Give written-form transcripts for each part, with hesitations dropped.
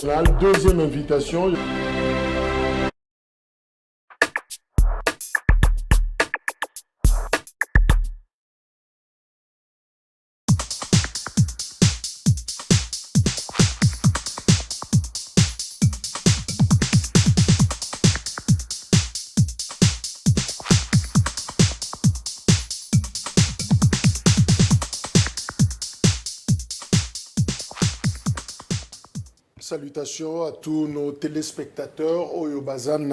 Deuxième invitation. Salutations à tous nos téléspectateurs au Bazan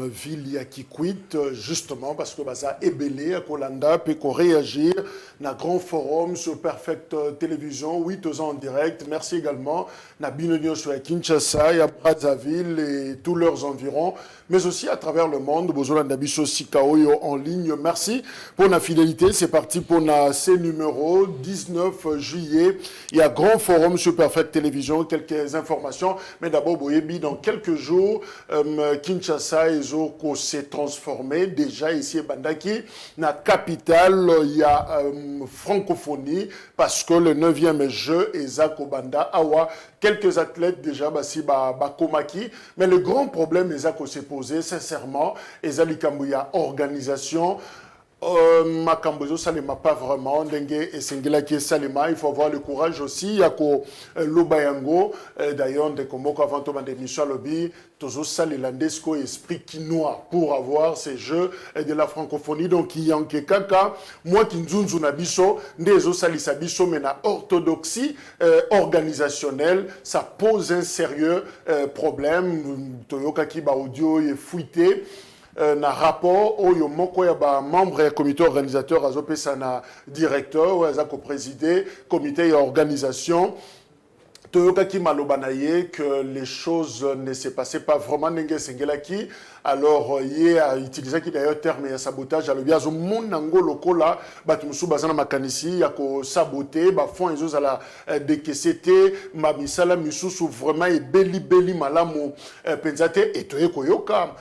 ville ya Kikwit, justement parce que Baza est belé à Kolanda peut réagir na grand forum sur Perfect Télévision 8 ans en direct. Merci également na Binonio sur Kinshasa et à Brazzaville et tous leurs environs, mais aussi à travers le monde. Bozolanda Biso Sikaoyo en ligne. Merci pour la fidélité. C'est parti pour ce numéro 19 juillet. Il y a grand forum sur Perfect Télévision. Quelques informations. Mais d'abord, Boyebi, dans quelques jours, Kinshasa et Zoko s'est transformé. Déjà ici à Bandaki, la capitale, il y a francophonie parce que le 9e jeu est Zako Banda Awa. Quelques athlètes déjà, Bakomaki. Mais le grand problème, Zako s'est posé, sincèrement, Ezali Kambouya, organisation. Makambozo Salema pas vraiment Dengue et Sengela qui est Salema, il faut avoir le courage aussi. Il y a Lobayango d'ailleurs de Komoko avant Thomas de Michel Lobby Tozo Salilandesco esprit quinois pour avoir ces jeux de la francophonie. Donc il y a en kaka moi qui nzunzu na biso ndezo salisa biso mais na orthodoxie organisationnelle, ça pose un sérieux problème. Toyoka ki ba audio est fuité. Na rapport au moko ya ba membre du comité organisateur azopesa na directeur ou azako présider comité et organisation Toyoka ki malobanaye que les choses ne se passaient pas vraiment nenge sengelaki. Alors il a utilisé qui d'ailleurs terme ya sabotage alors bien zo monango lokola batumusu bazana makanisi ya ko saboter ba fond ezo ala décaisser ma misala misusu vraiment et beli malamu penzate et toye koyoka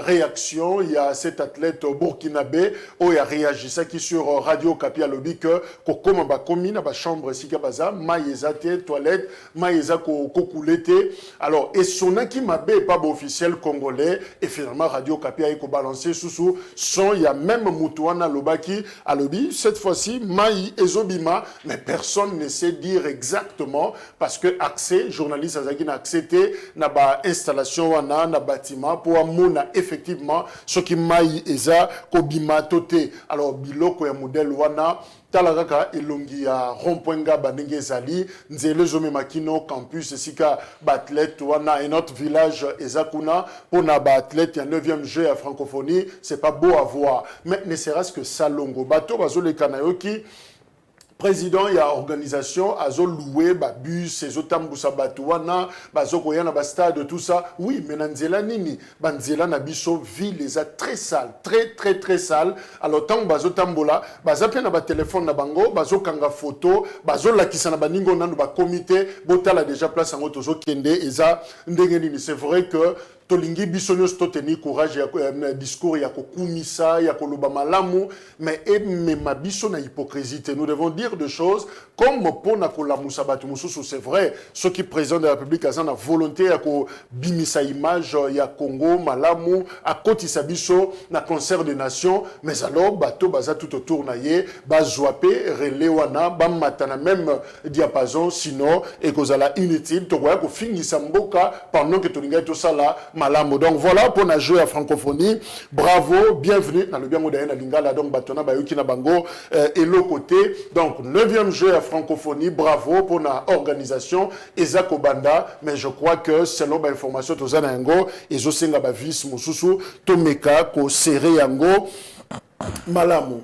réaction il y a cet athlète burkinabé où il a réagi ça qui sur Radio Kapi a lobby que kokoma ba komi na ba chambre sika baza maïezate toilette maïeza ko kokulete alors et son qui mabé pas officiel congolais. Et finalement, Radio Kapi a balancé sous son, il y a même Moutouana Lobaki à lobby. Cette fois-ci, Maï et Zobima, mais personne ne sait dire exactement parce que accès, journaliste Azagi n'a accepté, n'a pas installation, n'a bâtiment pour amona effectivement ce qui Maï et Za, Kobima Toté. Alors, Biloko et modèle Wana. Talagaka elongi ya Rompoenga Banenge Zali Nzele Zome Makino campus sika bathlète wana et notre village Ezakuna pour na bathlète ya 9e jeu à francophonie, c'est pas beau à voir mais ne serait-ce que Salongo bato bazole kanayoki président ya organisation azo loué ba bus ezo tambusa bato wana bazo koya na ba stade tout ça oui mais nanzela nini banzela na biso ville les a très sale très sale alors tant bazo tambola baza pe na ba téléphone na bango bazo kanga photo bazo lakisa na baningo nanu ba comité botala déjà place en tozo kende eza ndenge nini. C'est vrai que tolingi bisonyo stoteni courage ya discours ya kokumisa ya koloba malamu mais ma biso na hypocrisie. Nous devons dire des choses comme pona kolamusa batu mususu. C'est vrai ceux qui président de la République a na volonté ya ko bimisa image ya Congo malamu a kotisa biso na concert des nations mais alors bato baza tout autour na ye bazwape relé wana bamata na même diapason sinon et kozala inutile to koya ko fingisa mboka pendant que tolinga to sala malamu. Donc voilà pour la jeu à francophonie. Bravo, bienvenue dans le bien moderne lingala donc batona bayuki na bango et le côté donc 9e jeu à francophonie. Bravo pour la organisation Ezako Banda mais je crois que selon ba information tozana yango ezosenga ba vice mususu tomeka ko serré yango malamu.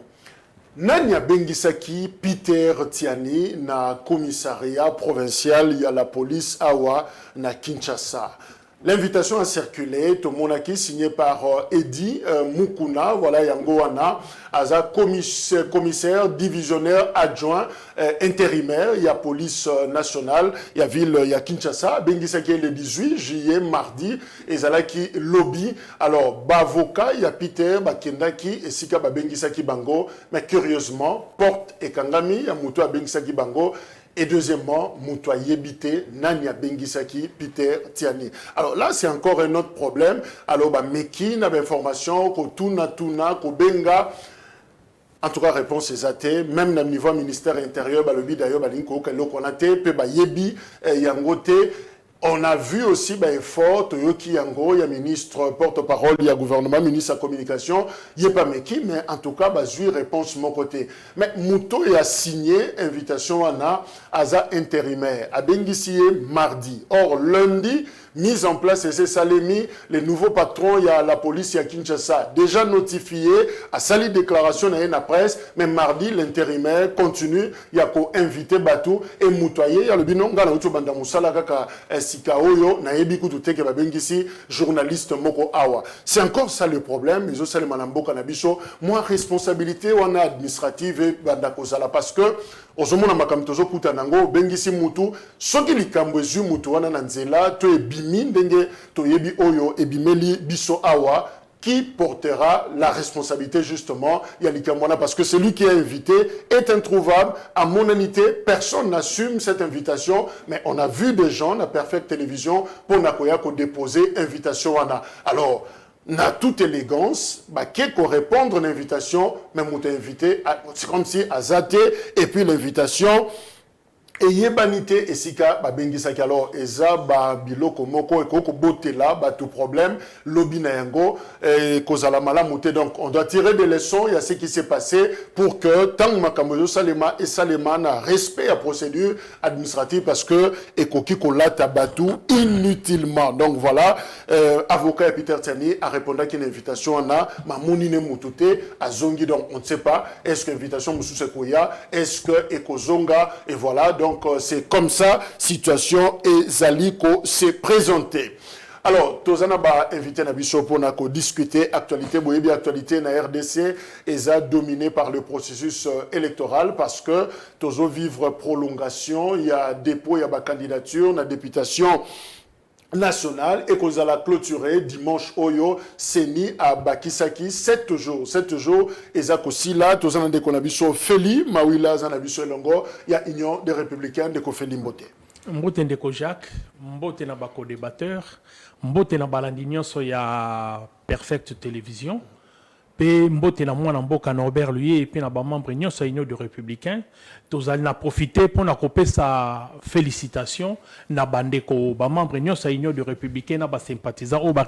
Nanya bengisaki Peter Tiani na commissariat provincial ya la police awa na Kinshasa. L'invitation a circulé, tout le monde qui signé par Edi Mukuna, voilà Yangoana, Aza commissaire divisionnaire adjoint intérimaire, il y a police nationale, il y a ville, il y a Kinshasa, Bengisaki le 18 juillet, mardi, et Zalaki lobby. Alors, Bavoka, il y a Peter, Bakendaki, et Sika Bengisaki Bango, mais curieusement, Porte et Kangami, il y a Moutou à Bengisaki Bango. Et deuxièmement, Moutoua Yebite, Nanya Bengisaki, Peter Tiani. Alors là, c'est encore un autre problème. Alors, Meki n'a information, ko Tuna, ko Benga. En tout cas, réponse est athée. Même dans le niveau ministère intérieur, le bi d'ailleurs, Yebi, Yangote. On a vu aussi effort, Toyoki Yango, il y a ministre porte-parole, il y a gouvernement, ministre de la communication, il n'y a pas Meki, mais en tout cas, j'ai réponse de mon côté. Mais Mouto a signé invitation à Aza intérimaire, à Bengisie mardi. Or, lundi, mise en place, et c'est Salemi, les nouveaux patrons, il y a la police, il y a Kinshasa, déjà notifié, à sali déclaration dans la presse, mais mardi, l'intérimaire continue, il y a qu'à inviter Batou et Moutoyer, il y a le binon, journaliste Moko Awa. C'est encore ça le problème, mais aussi moi, responsabilité, on a administrative et parce que ozomona makamtozo kutanango bengisi mutu soki likambo ezu mutu wana na nzela to ebimi ndenge to yebi oyo ebimeli biso awa qui portera la responsabilité justement il y a likamwana parce que celui qui est invité est introuvable à mon unité personne n'assume cette invitation mais on a vu des gens la Perfect Télévision pour nakoya ko déposer invitation wana alors na toute élégance, qu'on répondre à l'invitation, mais m'ont invité, c'est comme si Azate, et puis l'invitation, et yebanité et sika bengisaki alors eza biloko moko et koko botela tout problème lobby na yango et kozala malamu te donc on doit tirer des leçons il y a ce qui s'est passé pour que tant makambo salema et salema na respect à procédure administrative parce que ekoki kolata batu inutilement donc voilà avocat Peter Tiani a répondu à une invitation na mamunine mutute azongi donc on ne sait pas est-ce que invitation mususu koya est-ce que ekozonga et voilà donc c'est comme ça, situation et Zaliko s'est présenté. Alors, Tozana ba invité Nabiso pour discuter actualité, boyebi actualité na RDC est dominé par le processus électoral parce que Tozo vivre prolongation, il y a dépôt, il y a candidature, la députation nationale et qu'on a clôturé dimanche Oyo Seni à Bakisaki 7 jours et ça aussi là tous en déconabiso Feli Mawila zanabiso Longo il y a Union des républicains de Kofeli Mbote Ndeko Jacques Mbote na bako débatteur Mbote na balandi nyonso ya Perfect Télévision pe Mbote na mwana mboka Norbert Luye et puis na ba membre nyonso Union des républicains tozali na profiter pour na kopesa félicitations na bandeko ba membre nyonso Union des républicains na ba sympathisants o ba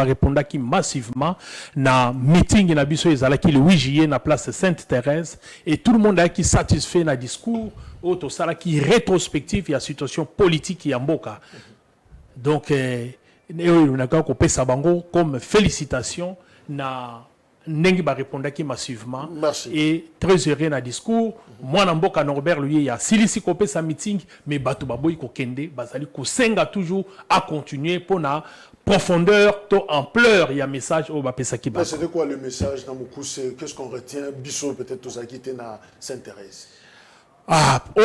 répondaki massivement na meeting na biso ezalaki le 8 juillet na place Sainte-Thérèse et tout le monde a qui satisfait na discours o to sala qui rétrospectif ya situation politique ya mboka donc na ka kopesa bango comme félicitations na Nengi ba répondaki massivement. Merci. Et très heureux na discours. Moi Mboka Norbert lui il y a silisi kopé sa meeting mais batu baboy ko kende bazali ko senga toujours à continuer pour na profondeur to ampleur il y a message au bapesaki ba. C'était quoi le message dans beaucoup c'est qu'est-ce qu'on retient biso peut-être tous à quitter na Sainte-Thérèse.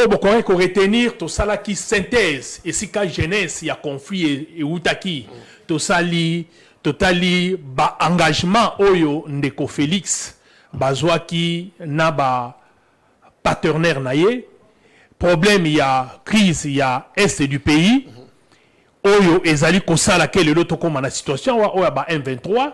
Beaucoup qu'on retenir to sala qui synthèse et si ka jeunesse il y a conflit et utaki to sali totali ba engagement oyo ndeko Félix bazwaki na ba partenaire naye problème il y a crise il y a est du pays oyo ezali kosala ke lelo to koma na situation oyo ba M23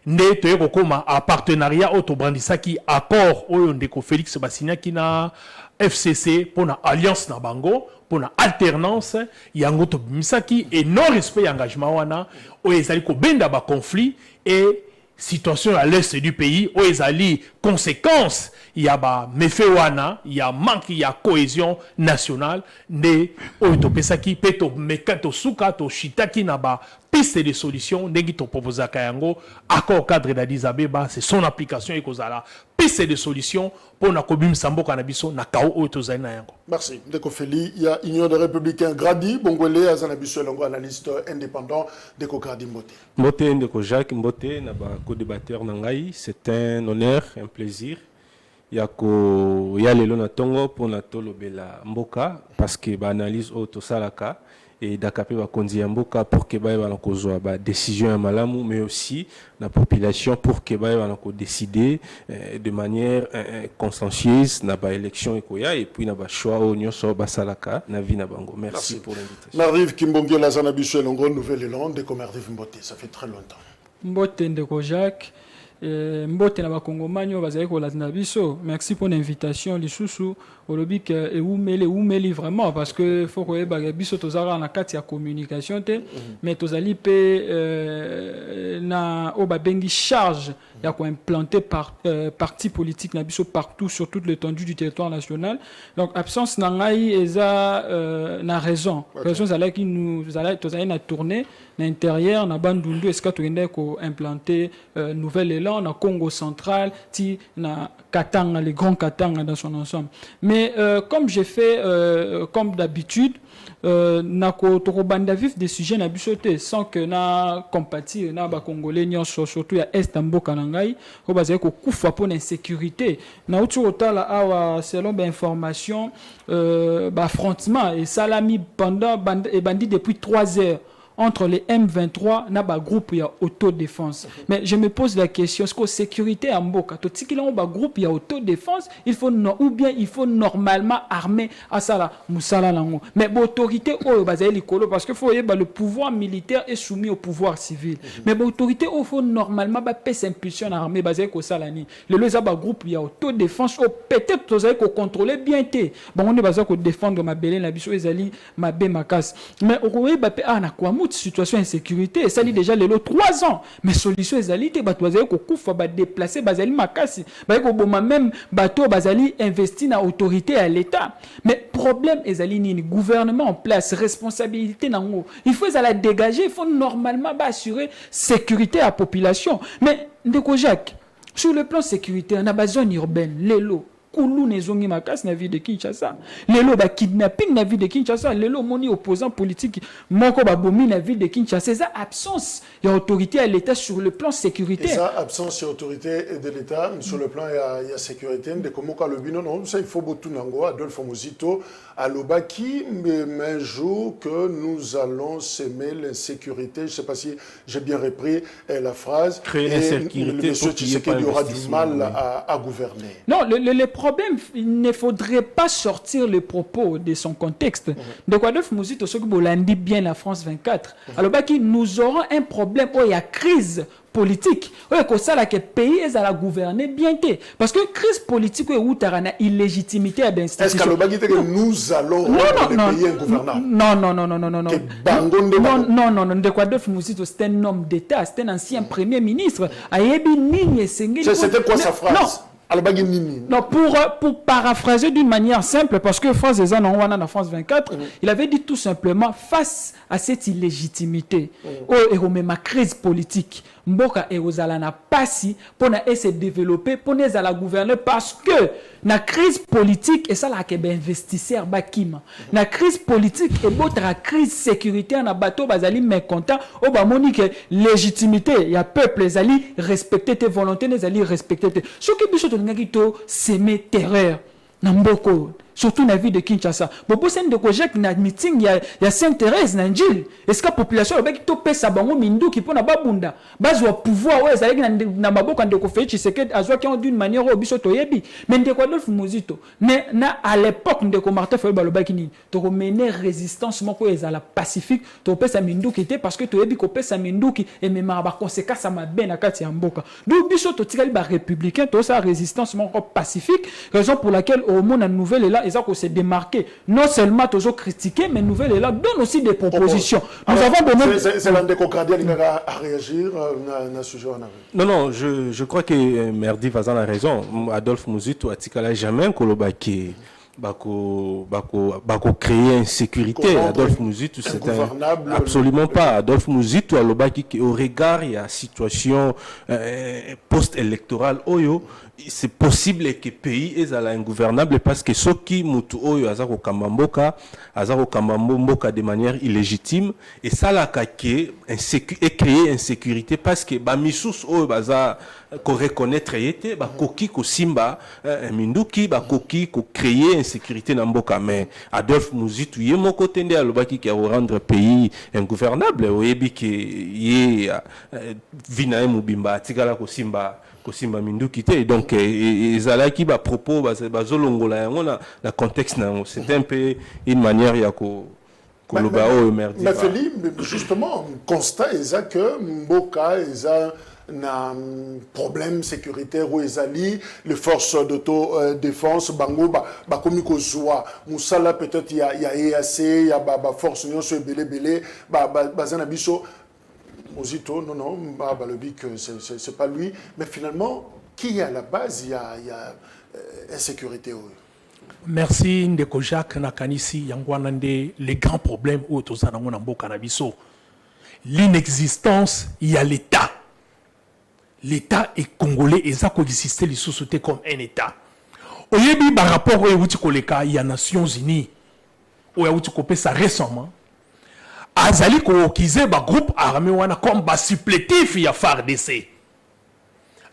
ne toyeko koma a partenariat auto brandisaki accord oyo ndeko Félix basinyaki na FCC pour na alliance na bango pour na alternance yango to misaki et non respect engagement wana o ezali ko benda ba conflit et situation à l'est du pays o ezali conséquence il y a ba méfait wana il y a manque il y a cohésion nationale ne o to pesaki peto mekato suka to shitaki na ba piste de solution ndenge to proposa kayango accord cadre d'Addis Abeba c'est son application et kozala piste de solution pour na kobim samboka na biso na kao o to zaina yango. Merci. Ndeko Feli, il y a Union des républicains Gradi Bongolé azanabiso longo analyste indépendant Ndeko Gradi Mbote. Mbote Ndeko Jacques Mbote na ba co-débatteur nangai, c'est un honneur, un plaisir. Ya lelo na tongo pour na tolobela mboka parce que ba analyse o to salaka et d'akape bakonzi ya mboka pour que baye bana kozwa ba décision ya malamu, mais aussi la population pour que baye bana ko décider de manière consciencieuse na ba élection ekoya et puis na ba choix au nyonso basalaka na vie na bango. Merci pour l'invitation. Mardive Kimbongi Lazana Bichel en Nouvelle-Zélande de Mardive Mbote, ça fait très longtemps. Mbote ndeko Jacques, mbote na bakongomani oyo bazali kolanda biso. Merci pour l'invitation lisusu olobi ke eumeli vraiment parce que faut koyeba biso tozala na kati ya communication te mais tozali pe na o babengi charge ya ko implanter parti politique na biso partout sur toute l'étendue du territoire national. Donc absence na ngai eza na raison zala ki nous tozali na tourner na intérieur na bandundu eska to ende ko implanter nouvelle élan na Congo central ti na Katanga, les grands Katanga dans son ensemble. Mais comme j'ai fait comme d'habitude na ko tokobanda vif des sujets na bisote sans que na compatir na ba congolais nyonso surtout ya est mboka na ngai ko bazali ko kufa pour l'insécurité na utu otala awa selon ba information ba affrontement et salami pendant bandi depuis 3 heures entre les M23 na ba groupe ya autodéfense. Mais je me pose la question, est-ce que sécurité en Mboka, to tikilon ba groupe ya autodéfense, il faut ou bien il faut normalement armer à ça là musala lango. Mais l'autorité o bazali likolo parce que faut le pouvoir militaire est soumis au pouvoir civil. Mais l'autorité o faut normalement ba pèse impulsion armée bazali ko salani. Le loza ba groupe ya autodéfense o peut-être tozali ko contrôler bien té. Bon on est bazali ko défendre ma belé na biso ezali ma be makas. Mais o ba pe na kwa situation insécurité et ça dit déjà les 3 ans mais solution ezalité bato bazali ko kufa ba déplacer bazali makasi ba ko boma même bato bazali investi na autorité à l'état mais problème ezali nini gouvernement en place responsabilité nango il faut la dégager il faut normalement ba assurer sécurité à la population mais ndeko Jacques sur le plan sécurité on a ba zone urbaine lelo Koulou nezongi makas na vie de Kinshasa. Lelo ba kidnapping na vie de Kinshasa. Lelo moni opposant politique moko ba bomi na vie de Kinshasa. C'est absence d'autorité à l'État sur le plan sécurité. Et ça absence d'autorité de l'État sur le plan il y a sécurité de comment le bino non ça il faut beaucoup nango Adolphe Muzito à l'Obaki mais un jour que nous allons s'aimer l'insécurité. Je sais pas si j'ai bien repris la phrase. Créer l'insécurité. Monsieur Tshisekedi aura du mal à gouverner. Non, le problème, il ne faudrait pas sortir le propos de son contexte. De quoi Adolphe Muzito, ce que vous l'avez bien la France 24. Alors, nous aurons un problème où il y a crise politique. Que ça là que pays est à la gouverner bien parce que crise politique où tu as une illégitimité à l'institution. Est-ce que nous allons rendre le pays ingouvernable? Non. De quoi Adolphe Muzito, c'est un homme d'État, c'est un ancien premier ministre. C'était quoi sa phrase? Non, pour paraphraser d'une manière simple, parce que France des en France 24, il avait dit tout simplement face à cette illégitimité, et ma crise politique, Mboka et Ozalana passi pour se développer, pour nous la gouverner parce que la crise politique et ça là que ben investisseur bakima. La crise politique et la crise sécuritaire na bateau bazali mécontent au ba monique légitimité, il y a peuple les ali respecter tes volontés, les ali respecter tes. Ce qui biso to ngaki to semer terreur na mboko. Surtout dans la ville de Kinshasa. Bobo sen de Kojek na meeting ya Sainte-Thérèse na Njil. Est-ce que la population le bec to pesa bango mindu qui pona babunda. Base wa pouvoir ouais ezalaki na maboko ndeko Félix Tshisekedi azwa ki d'une manière au biso to yebi. Mais ndeko Adolphe Muzito na à l'époque ndeko Martin Fayulu balobaki ni to mener résistance moko ezala pacifique to pesa mindu qui était parce que to yebi ko pesa mindu qui et même ba conséquence ma ben na kati ya mboka. Do biso to tikali ba républicain to sa résistance moko pacifique raison pour laquelle au monde nouvelle est là qu'on s'est démarqué. Non seulement toujours critiqué, mais Nouvelle est là, donne aussi des propositions. Nous avons donné... C'est l'un des concordats à réagir à ce sujet. Non, je crois que Merdi Vazan a raison. Adolphe Muzito a dit jamais Kolobaki. Bako créer insécurité. Adolphe Muzito, c'est absolument pas. Adolphe Muzito a l'obaki au regard il y a situation post-électorale oyo c'est possible que le pays est ingouvernable parce que ceux qui mutu oyo azako kamamboka de manière illégitime et ça la kake et créer insécurité parce que ba misus oyo baza ko reconnaître yete ba koki ko simba minduki ba koki ko créer insécurité na mboka mais Adolphe Muzitu ye moko tende alobaki ki rendre pays ingouvernable oyebi ke ye vina mubimba tikala ko simba minduki te donc ezalaki ba propos bazolongola yango na contexte nango c'était un peu une manière ya ko koloba o merdi mais Philippe justement constat eza que mboka eza na problème sécuritaire où ezali les forces d'autodéfense bango ba komi ko zwa musala peut-être il y a EAC il y a ba force nyonso ebele bazana biso Mozito, non, c'est pas lui. Mais finalement, qui est à la base, il y a insécurité. Merci Ndeko Jacques Nakanisi Yangwanande, les grands problèmes où tout ça dans Canabiso. L'inexistence, il y a l'État. L'État est congolais et ça coexistait les sociétés comme un État. Au Yébi, par rapport au Yéwutikoleka, il y a Nations Unies. Au Yéwutikopé, ça récemment. Azali kokize ba groupe armé wana comme ba supplétif ya FARDC.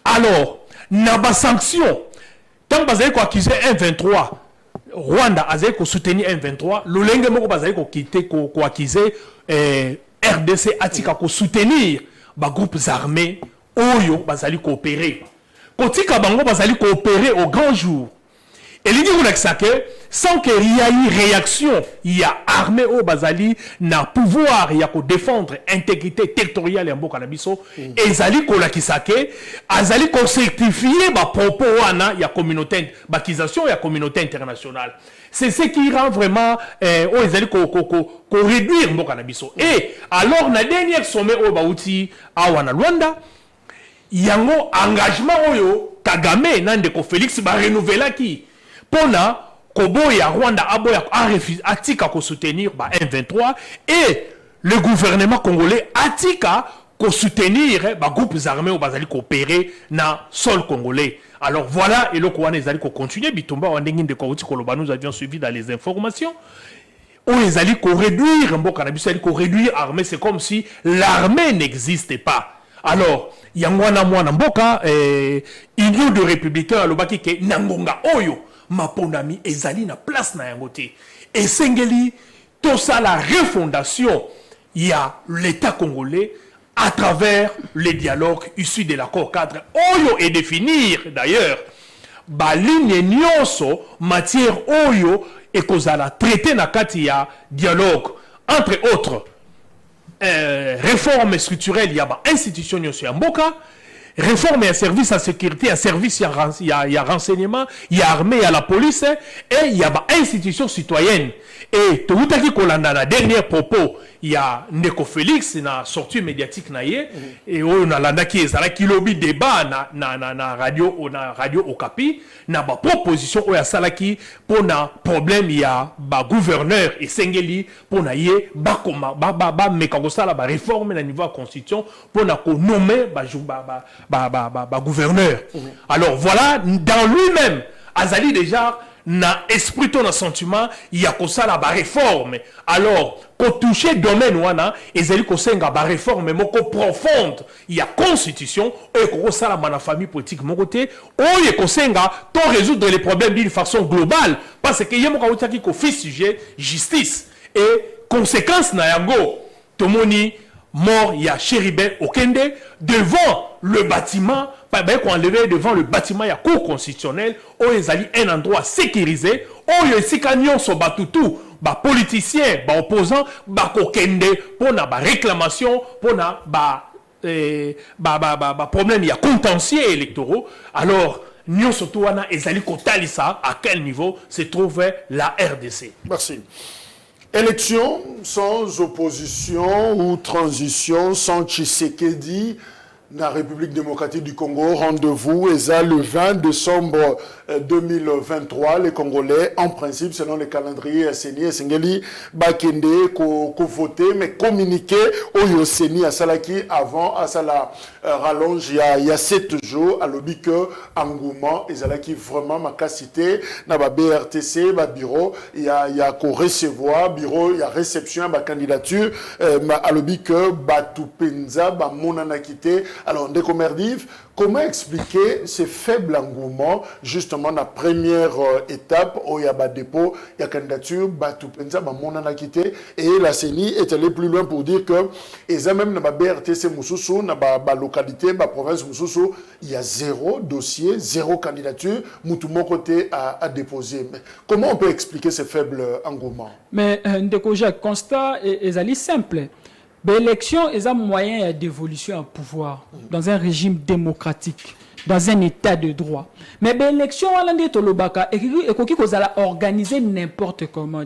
Alors, na ba sanction. Tant bazali ko accuser M23, Rwanda azali ko soutenir M23, lolenge moko bazali ko quitter ko accuser RDC atika ko soutenir ba groupes armés oyo bazali coopérer. Kotika bango bazali coopérer au grand jour. Et l'idée que sans qu'il y ait eu réaction, il y a armée au Bazali, n'a pouvoir, il y a qu'à défendre l'intégrité territoriale en Bokanabiso, et Zali Kolakisake, Azali ko certifier ma propos, il y a communauté, bakisation, il y a communauté internationale. C'est ce qui rend vraiment, Zali ko réduire Bokanabiso. Et alors, la dernière sommet au Baouti, à Rwanda, il y a un engagement oyo Kagame, Nandeko Félix, va renouveler qui? Pona Koboya Rwanda aboya a refusé atika ko soutenir ba M23 et le gouvernement congolais atika ko soutenir ba groupes armés au bazali coopérer na sol congolais. Alors voilà et le Kouane ezali ko continuer bitomba wandengi de ko koloba nous avions suivi dans les informations. On les allait ko réduire mboka na biso ko réduire armée, c'est comme si l'armée n'existait pas. Alors yangwana mwana mboka union de républicains alobaki ke nangonga oyo Maponami ezali na place na yangote. Et Sengeli, tout ça la refondation, il y a l'État congolais à travers les dialogues issus de l'accord cadre. Oyo et définir d'ailleurs, ligne nyonso matière oyo et kozala traité na kati ya dialogue entre autres réforme structurelle, il y a institution nyonso ya mboka. Réforme et service à sécurité, à service, il y a renseignement, il y a armée, il y a la police, et il y a institution citoyenne. Et tout à qui kolanda na dernier propos, il y a Ndeko Félix na sortie médiatique naie et on a landa qui est qui lobby débat na radio Okapi na ba proposition o ya salaki pour na problème il y a ba gouverneur et Sengeli pour na yé ba koma ba mekangosala ba réforme na niveau constitution pour na ko nommer ba gouverneur. Alors voilà dans lui-même Azali déjà na esprit ton sentiment il y a comme ça la réforme. Alors ko toucher domaine wana ezali ko senga ba réforme moko profonde il y a constitution et ko ça la na famille politique mon côté o ko senga to résoudre les problèmes d'une façon globale parce que yemo ka utaki ko fi sujet justice et conséquence na yango tomoni mort il y a Chéribin Okende devant le bâtiment qu'on enlevé devant le bâtiment il y a cour constitutionnelle où ils allaient un endroit sécurisé où il y a ici camion so batutu ba politicien ba opposant ba kokende pour na ba réclamation pour na ba problème il y a contentieux électoraux alors nous surtout wana ezali kotalisa à quel niveau se trouve la RDC. Merci. Élection sans opposition ou transition sans Tshisekedi, la République démocratique du Congo. Rendez-vous est le 20 décembre 2023. Les Congolais, en principe, selon le calendrier Seni Sengeli, Bakende, ko voter, mais communiquer au Yoseni à Salaki avant à Sala rallonge il y a 7 jours à l'objet que engouement et Salaki vraiment ma capacité na ba BRTC, ba bureau, il y a qu'on recevoir bureau, il y a réception, ba candidature, à l'objet que ba tupenza, ba monana quitté. Alors, Ndekomerdiv, comment expliquer ce faible engouement, justement, la première étape où il y a un dépôt, il y a candidature, Batupenza, Monana quitté, et la CENI est allée plus loin pour dire que, et ça même, dans la BRTC Moussoussou, dans la localité, dans la province Moussoussou, il y a 0 dossier, 0 candidature, tout mon côté à déposer. Mais comment on peut expliquer ce faible engouement? Mais, Ndekojak, constat est simple. L'élection est un moyen d'évolution au pouvoir dans un régime démocratique, dans un état de droit. Mais l'élection, il faut organiser n'importe comment.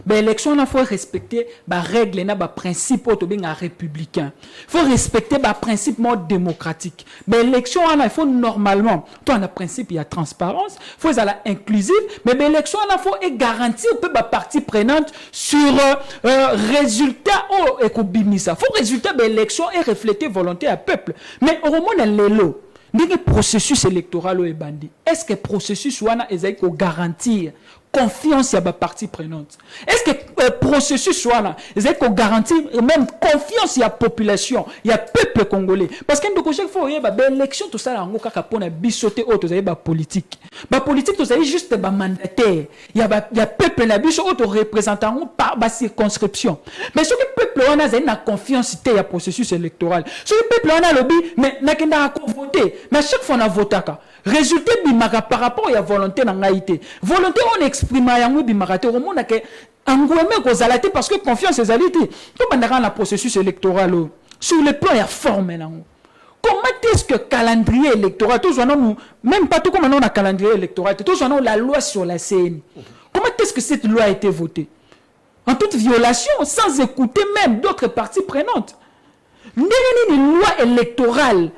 L'élection, il faut respecter les règles et les principes républicains. Il faut respecter les principes démocratiques. L'élection, il faut normalement, il y a un principe, il y a transparence, il faut être inclusive, mais l'élection, il faut garantir que les parties prenantes sur résultat il faut résultat de l'élection et refléter volonté à peuple. Mais au moment où le processus électoral est bandit, est-ce que le processus est garantir confiance à la partie prenante? Est-ce que le processus est garantir même confiance à la population, à la peuple congolais? Parce que chaque fois, il y a une élection, tout ça, il y a bisoté, il y a politique. La politique, tout ça, c'est juste un mandataire. Il y a le peuple, il y a un représentant par la circonscription. Mais ce que le peuple a une confiance à le processus électoral. Ce que le peuple a lobby, mais il n'y a pas voté. Mais à chaque fois, on a voté. Résultat, par rapport à la volonté dans l'haïté. Volonté, on exprime à au monde que parce que confiance estalité. Comment on a le processus électoral sur le plan, il y a forme. Comment est-ce que le calendrier électoral, même pas tout comme on a un calendrier électoral, tous on a la loi sur la CNI. Comment est-ce que cette loi a été votée? En toute violation, sans écouter même d'autres parties prenantes. Une loi électorale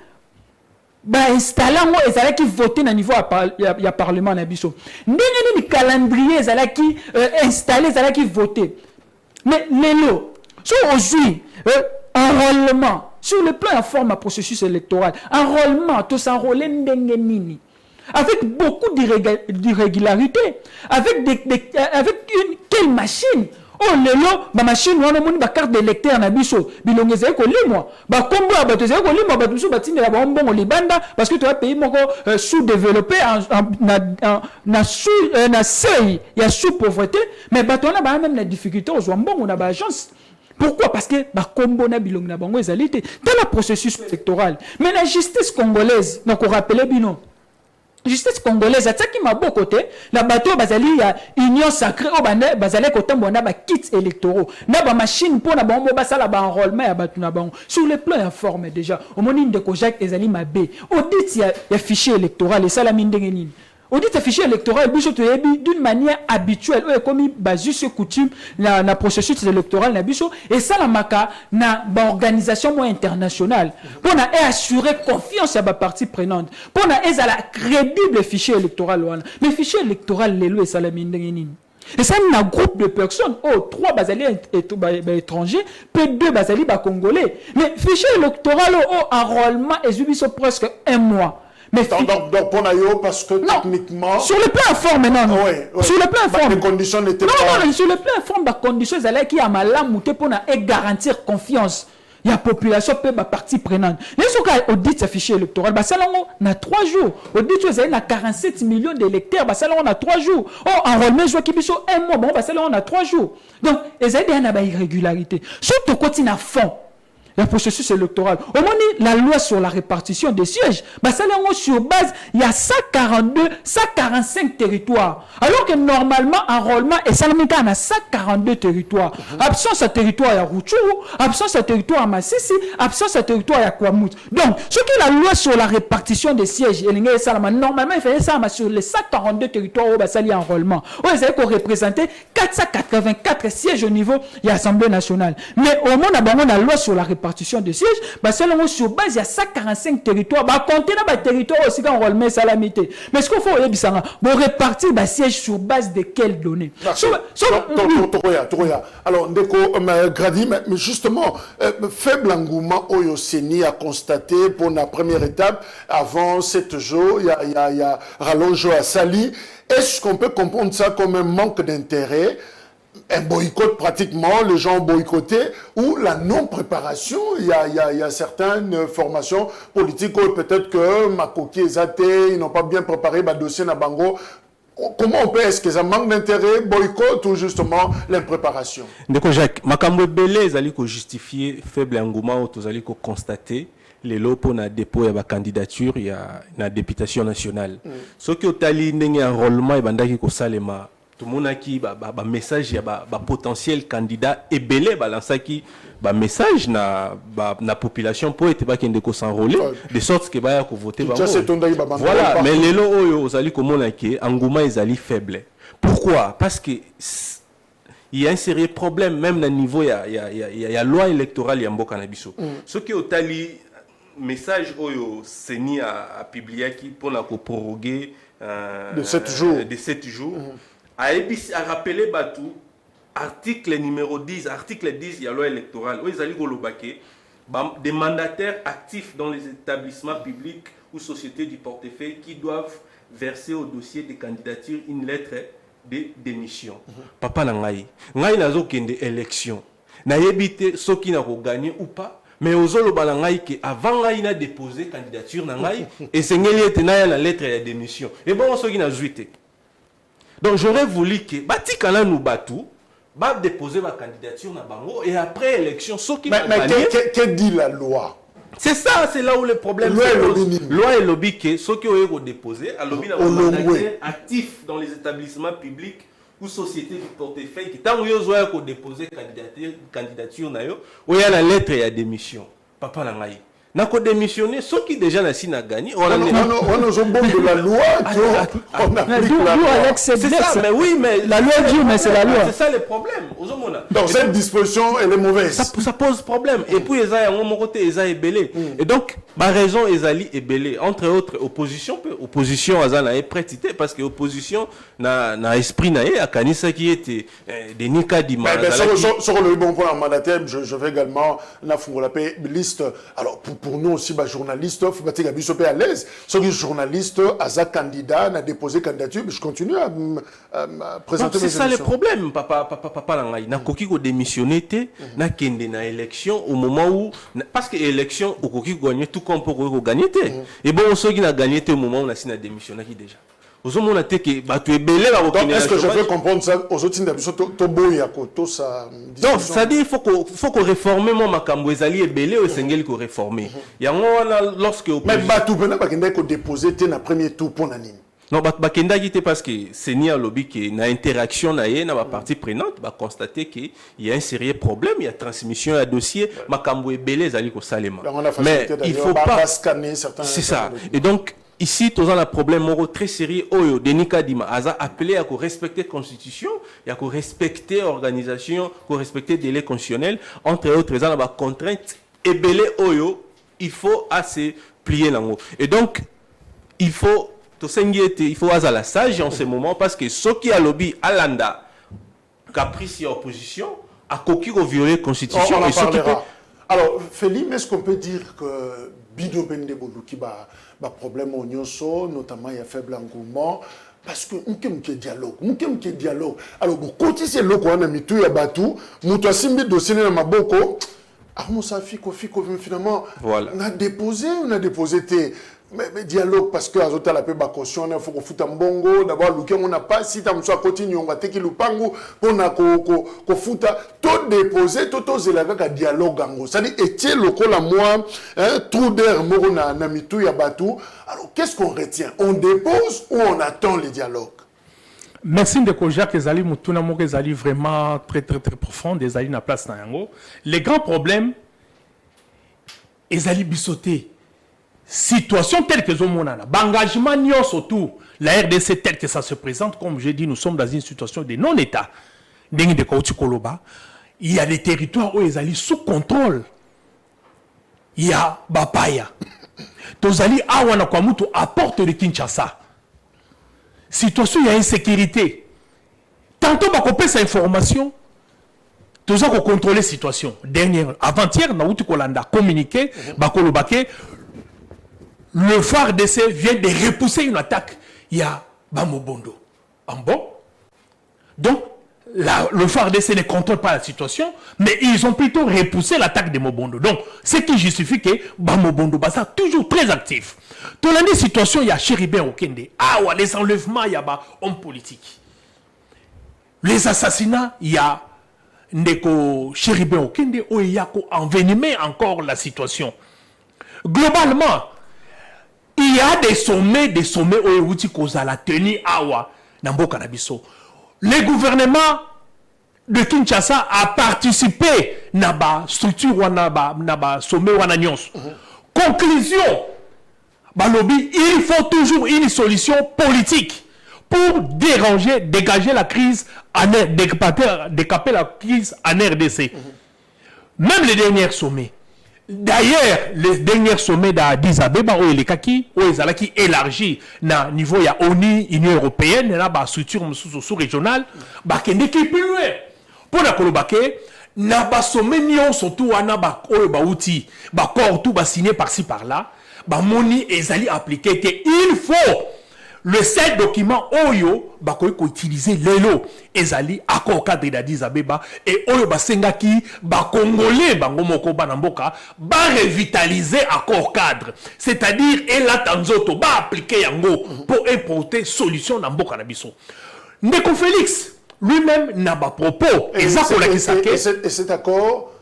installant qui voter à niveau il y a parlement na biso ndenge calendrier qui installé qui voter mais lelo so aujourd'hui enrôlement sur le plan en forme processus électoral enrôlement tout s'enrôler ndenge nini avec beaucoup d'irrégularités avec quelle machine? Oh lelo ba machine wana moni ba carte d'électeur na biso bilongeza ko limwa ba kombo ba tozela ko limwa ba biso batindela ba mbongo libanda parce que tu as pays moko sous-développé na seuil ya sous-pauvreté mais ba tona ba même na difficulté aux mbongo na ba agence. Pourquoi? Parce que ba kombo na bilong na bango ezalité dans le processus électoral. Mais la justice congolaise na ko rappeler bino justice congolaise atsaki mabo côté la bateau bazali ya union sacrée au bande bazali kotambo na ba kits électoraux na ba machine pour na bango basala ba enrôlement ya batu na bango sur le plan informé déjà au moni ndeko Jacques ezali mabe audit ya fichier électoral et ça la mine nini audit fichier électoral biso to yebi d'une manière habituelle ou comme basé sur coutume na processus électoral na biso et ça la maka na ba organisation mo internationale pour na assurer confiance à ba partie prenante pour na ezala crédible fichier électoral wana mais fichier électoral lelo et ça la mindengini. Et ça, il y a un groupe de personnes, 3 basali étrangers, P2 basali congolais. Mais fichier électoral, enrôlement, est presque 1 mois. Mais donc pour Nayo, parce que non, techniquement... Sur le plan informe, non. Oui. Sur le plan informe. Les conditions n'étaient pas... Non, sur le plan informe, les conditions, qui a mal mouté pour garantir confiance. Il y a population peut ba partie prenante. Les gens qui audit ce fichier électoral, bah ça là on a 3 jours. Audit tu as 47 millions d'électeurs, bah ça là on a 3 jours. Oh enrôlement je qui biso 1 mois, bon bah ça là on a 3 jours. Donc les aides il y a ba irrégularité. Surtout quand il y a fond. Le processus électoral. Au moment où la loi sur la répartition des sièges, bah ça là sur base, il y a 142, 145 territoires. Alors que normalement, enrôlement et Salamika on a 142 territoires. Absence à territoire à Rutshuru, absence à territoire à Massissi, absence à territoire à Kwamut. Donc, ce qui est la loi sur la répartition des sièges, normalement, il fallait ça sur les 142 territoires où ça y a enrôlement. Où ils avaient représenté 484 sièges au niveau de l'Assemblée nationale. Mais au moment où on a la loi sur la répartition répartition de sièges, selon sur base, il y a 145 territoires. Compter dans les territoires aussi quand on remet salamité. Mais ce qu'il faut répartir les sièges sur base de quelles données? Alors, Ndeko Grady, mais justement, faible engouement au CENI a constaté pour la première étape, avant 7 jours, il y a rallonge à Sali. Est-ce qu'on peut comprendre ça comme un manque d'intérêt? Un boycott pratiquement, les gens ont boycotté, ou la non-préparation, il y a certaines formations politiques, peut-être que Makoki et Zate, ils n'ont pas bien préparé le dossier Nabango. Comment on peut, est-ce que ça manque d'intérêt, boycott ou justement l'impréparation? Ndeko Jacques, Makambo Belé, ils allaient justifier faible engouement, ils allaient constater les lots pour la dépôt et la candidature, il y a la députation nationale. Ce qui est allé enrôlement et bandaki ko salema. Tout le monde a qui message, il y a potentiel candidat et belé balança qui message na population pour être s'enrôler de sorte que va voter. Voilà, mais les lots aux alliés comme on a qui engouement ils allaient faible. Pourquoi? Parce que il y a un sérieux problème même à niveau il y a loi électorale il y a un cannabiso. Ce qui est allé message oyo CENI a publié qui pour la proroguer de 7 jours. A rappelé Batou, article numéro 10, article 10, il y a la loi électorale, où ils allaient golobake, des mandataires actifs dans les établissements publics ou sociétés du portefeuille qui doivent verser au dossier de candidature une lettre de démission. Papa Nangaï, Nangaï n'a aucune élection. N'a évité ceux qui n'ont gagné ou pas. Mais aux autres, avant il a déposé candidature Nangaï et c'est la lettre de démission. Et bon, ceux qui n'ont joué. Donc j'aurais voulu que Batikala nous batou, déposer ma candidature na bango et après élection ceux qui mais que dit la loi? C'est ça, c'est là où le problème est. Loi et lobby que ceux qui ont déposé à lobby actif dans les établissements publics ou sociétés du portefeuille qui tant où déposer candidature na yo où il y a la lettre et la démission. Papa Nangaï. N'a qu'à démissionner, ceux qui déjà n'a gagné. On a de la loi, on applique la loi. C'est ça, mais oui, mais la loi dit, mais c'est la loi. C'est ça le problème. Donc cette disposition, elle est mauvaise. Ça pose problème. Et puis, ils ont mon côté, ils ont ébellé. Et donc, ma raison, ils ont ébellé. Entre autres, opposition, est prêtité parce que l'opposition n'a esprit, à Kanissa qui était des Nika Dima. Sur le bon point en mandataire, je vais également la liste. Alors, pour nous aussi, journalistes, il faut être à l'aise. Ceux qui sont journalistes, à candidat, n'a déposé candidature, je continue à présenter mes émissions. C'est ça le problème, papa Langaï. N'a koki ko démissionné, n'a kende na élection au moment où, parce que l'élection, au koki ko gagné tout comme pour gagner. Et bon, ceux qui n'a gagné au moment où on a signé démissionné déjà. Donc, est-ce que je peux comprendre ça aux autres donc, ça dit il faut qu'on réforme mon makambo ezali ebele au sengeli ko réformer. Il y a lorsque mais Batou pena bakenda ko déposer na premier tour pour nanini. Non, bakenda qui parce que c'est ni un lobby qui na interaction na partie prenante va constater que il y a un sérieux problème, il y a transmission à dossier makambo ebele ezali ko salema. Mais il faut pas scanner certains. C'est ça. Et donc ici, tous un problème très sérieux. Oyo, Denis Kadima a appelé à respecter la Constitution, à respecter l'organisation, à respecter les délais constitutionnels. Entre autres, il y a des contraintes. Et belé Oyo, il faut assez plier l'angle. Et donc, il faut à la sage en ce moment parce que ceux qui a lobby à l'anda, caprice et opposition, a coquille au violer la Constitution. On en parlera. Alors, Félix, est-ce qu'on peut dire que Bido Bende Boluki problème au Nyoso, notamment il y a faible engouement, parce que nous avons un dialogue. Alors, quand c'est le cas, on a mis tout à Batou, nous avons dossier dans ma boko, finalement, voilà. On a déposé. Mais dialogue parce que azota la pe ba caution il faut qu'on foute un bongo d'abord luke on n'a pas si tam soit continue on va teki lupango pour na ko futa tout déposer tout zelaka ka dialogue ango ça dit etie lokola moi trou d'air moko na mitu ya batu. Alors qu'est-ce qu'on retient, on dépose ou on attend le dialogue? Merci de Kojak ezali mutuna moko ezali vraiment très profond ezali na place na yango. Les grands problèmes ezali bisoté. Situation telle que Zomonana, engagement surtout la RDC telle que ça se présente, comme j'ai dit, nous sommes dans une situation de non-État. Il y a des territoires où ils allaient sous contrôle ya bapaya tozali awa na kwa mutu à porte de Kinshasa situation ya insécurité tantôt bakopesa information toza ko contrôler situation dernière avant-hier na uti kolanda communiqué bakolobake le FARDC vient de repousser une attaque ya Bamobondo en bon donc le FARDC ne contrôle pas la situation, mais ils ont plutôt repoussé l'attaque de Mobondo. Donc, ce qui justifie que Bamobondo Baza toujours très actif. Dans la situation, il y a Chéribin Okende. Ah ouais, les enlèvements, il y a hommes politiques. Les assassinats, il y a Ndeko Chéribin Okende, où il y a envenimé encore la situation. Globalement, il y a des sommets où il y a la tenue Awa, Namboka Nabiso. Le gouvernement de Kinshasa a participé à la structure ou à la sommet ou à la conclusion, Balobi, il faut toujours une solution politique pour dégager la crise, décaper la crise en RDC. Même les derniers sommets. D'ailleurs, le dernier sommet d'Addis Abeba, où il est élargi na niveau ya ONU, Union européenne, na ba structure sous-régionale, ba kende ki plus loin. Pour la kolobake, na ba sommet nion surtout wana ba oyo ba outil, ba corps tout ba signé par-ci par-là, ba moni ezali appliqué que il faut le 7 documents Oyo bakoy ko utiliser lelo ezali accord cadre d'Addis Abeba et Oyo basengaki ba congolais bango moko bana mboka ba revitaliser accord cadre, c'est-à-dire ela tanzoto ba appliquer yango pour importer solution na mboka na biso. Ndeko Félix lui-même n'a pas propos et cet accord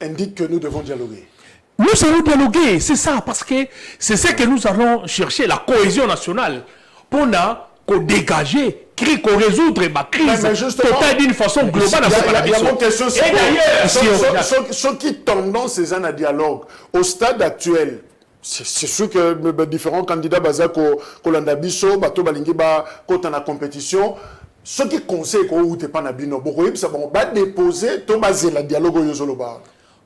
indique que nous devons dialoguer. Nous allons dialoguer, c'est ça, parce que c'est ce que nous allons chercher, la cohésion nationale. Pour dégager, résoudre la crise totale d'une façon globale. Il y a une question. Et d'ailleurs, ce qui tendance c'est un dialogue. Au stade actuel, c'est sûr que différents candidats Bazako, Kolandabiso, Bato Balingi, quand on a compétition, ce qui conseille qu'on ne pas Nabino, ça va déposer, Thomas la dialogue au Yozoloba.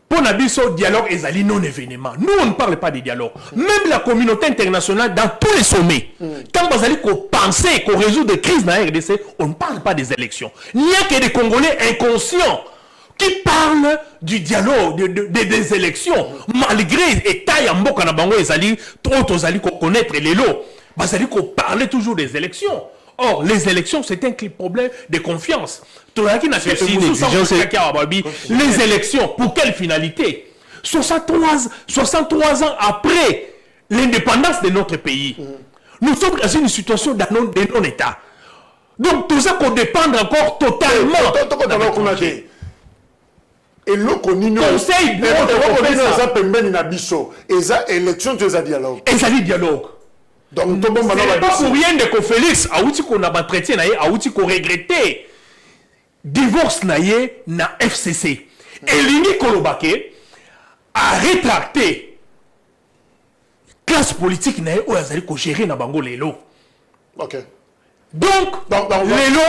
Pour Nabiso, dialogue est un non-événement. Nous, on ne parle pas de dialogue. Même la communauté internationale, dans tous les sommets, quand vous allez penser qu'on résout des crises dans la RDC, on ne parle pas des élections. Il n'y a que des Congolais inconscients qui parlent du dialogue, des élections, malgré l'État Yamboka Nabango et Zali, trop aux Ali qu'on connaître les lots. Vous allez parler toujours des élections. Or, les élections, c'est un problème de confiance. Les élections, pour quelle finalité? 63 ans après l'indépendance de notre pays, nous sommes dans une situation de non-État. Donc, tout ça qu'on dépend encore totalement. Et le conseil dialogue. Donc, c'est pas pour rien que Félix a outil qu'on a traité, a outil qu'on regretté divorce naie na FCC. Et Lini Kolobake a rétracté classe politique naie où elle a géré na bango lelo. Ok. Donc lelo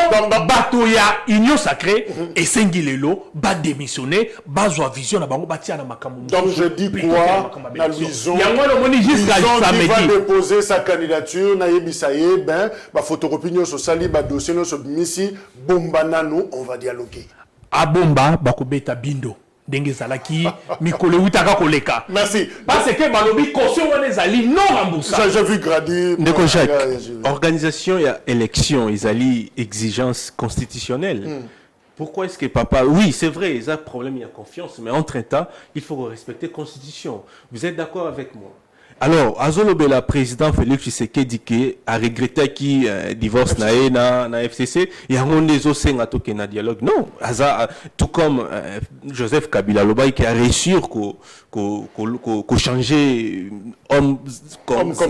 batoya union sacrée et sengi lelo ba démissionner ba zo vision na bango batia na makambo. Donc je dis quoi na Louison va déposer sa candidature na yebisaye ben ba photocopie so sali ba dossier no so misi bomba nanu on va dialoguer. A bomba ba ko beta bindo. Merci. Parce que Balobi caution ezali non remboursable. J'ai vu Grady. Ndeko Jacques, organisation et élection, ils allaient exigence constitutionnelle. Pourquoi est-ce que papa... Oui, c'est vrai, il y a un problème, il y a confiance, mais entre-temps, il faut respecter la Constitution. Vous êtes d'accord avec moi? Alors, Azolobe, la président Félix Tshisekedi a regretté qu'il divorce na FCC et a rendu des osens à tout un dialogue. Non, tout comme Joseph Kabila Loba qui a réussi qu'on changer homme comme ça.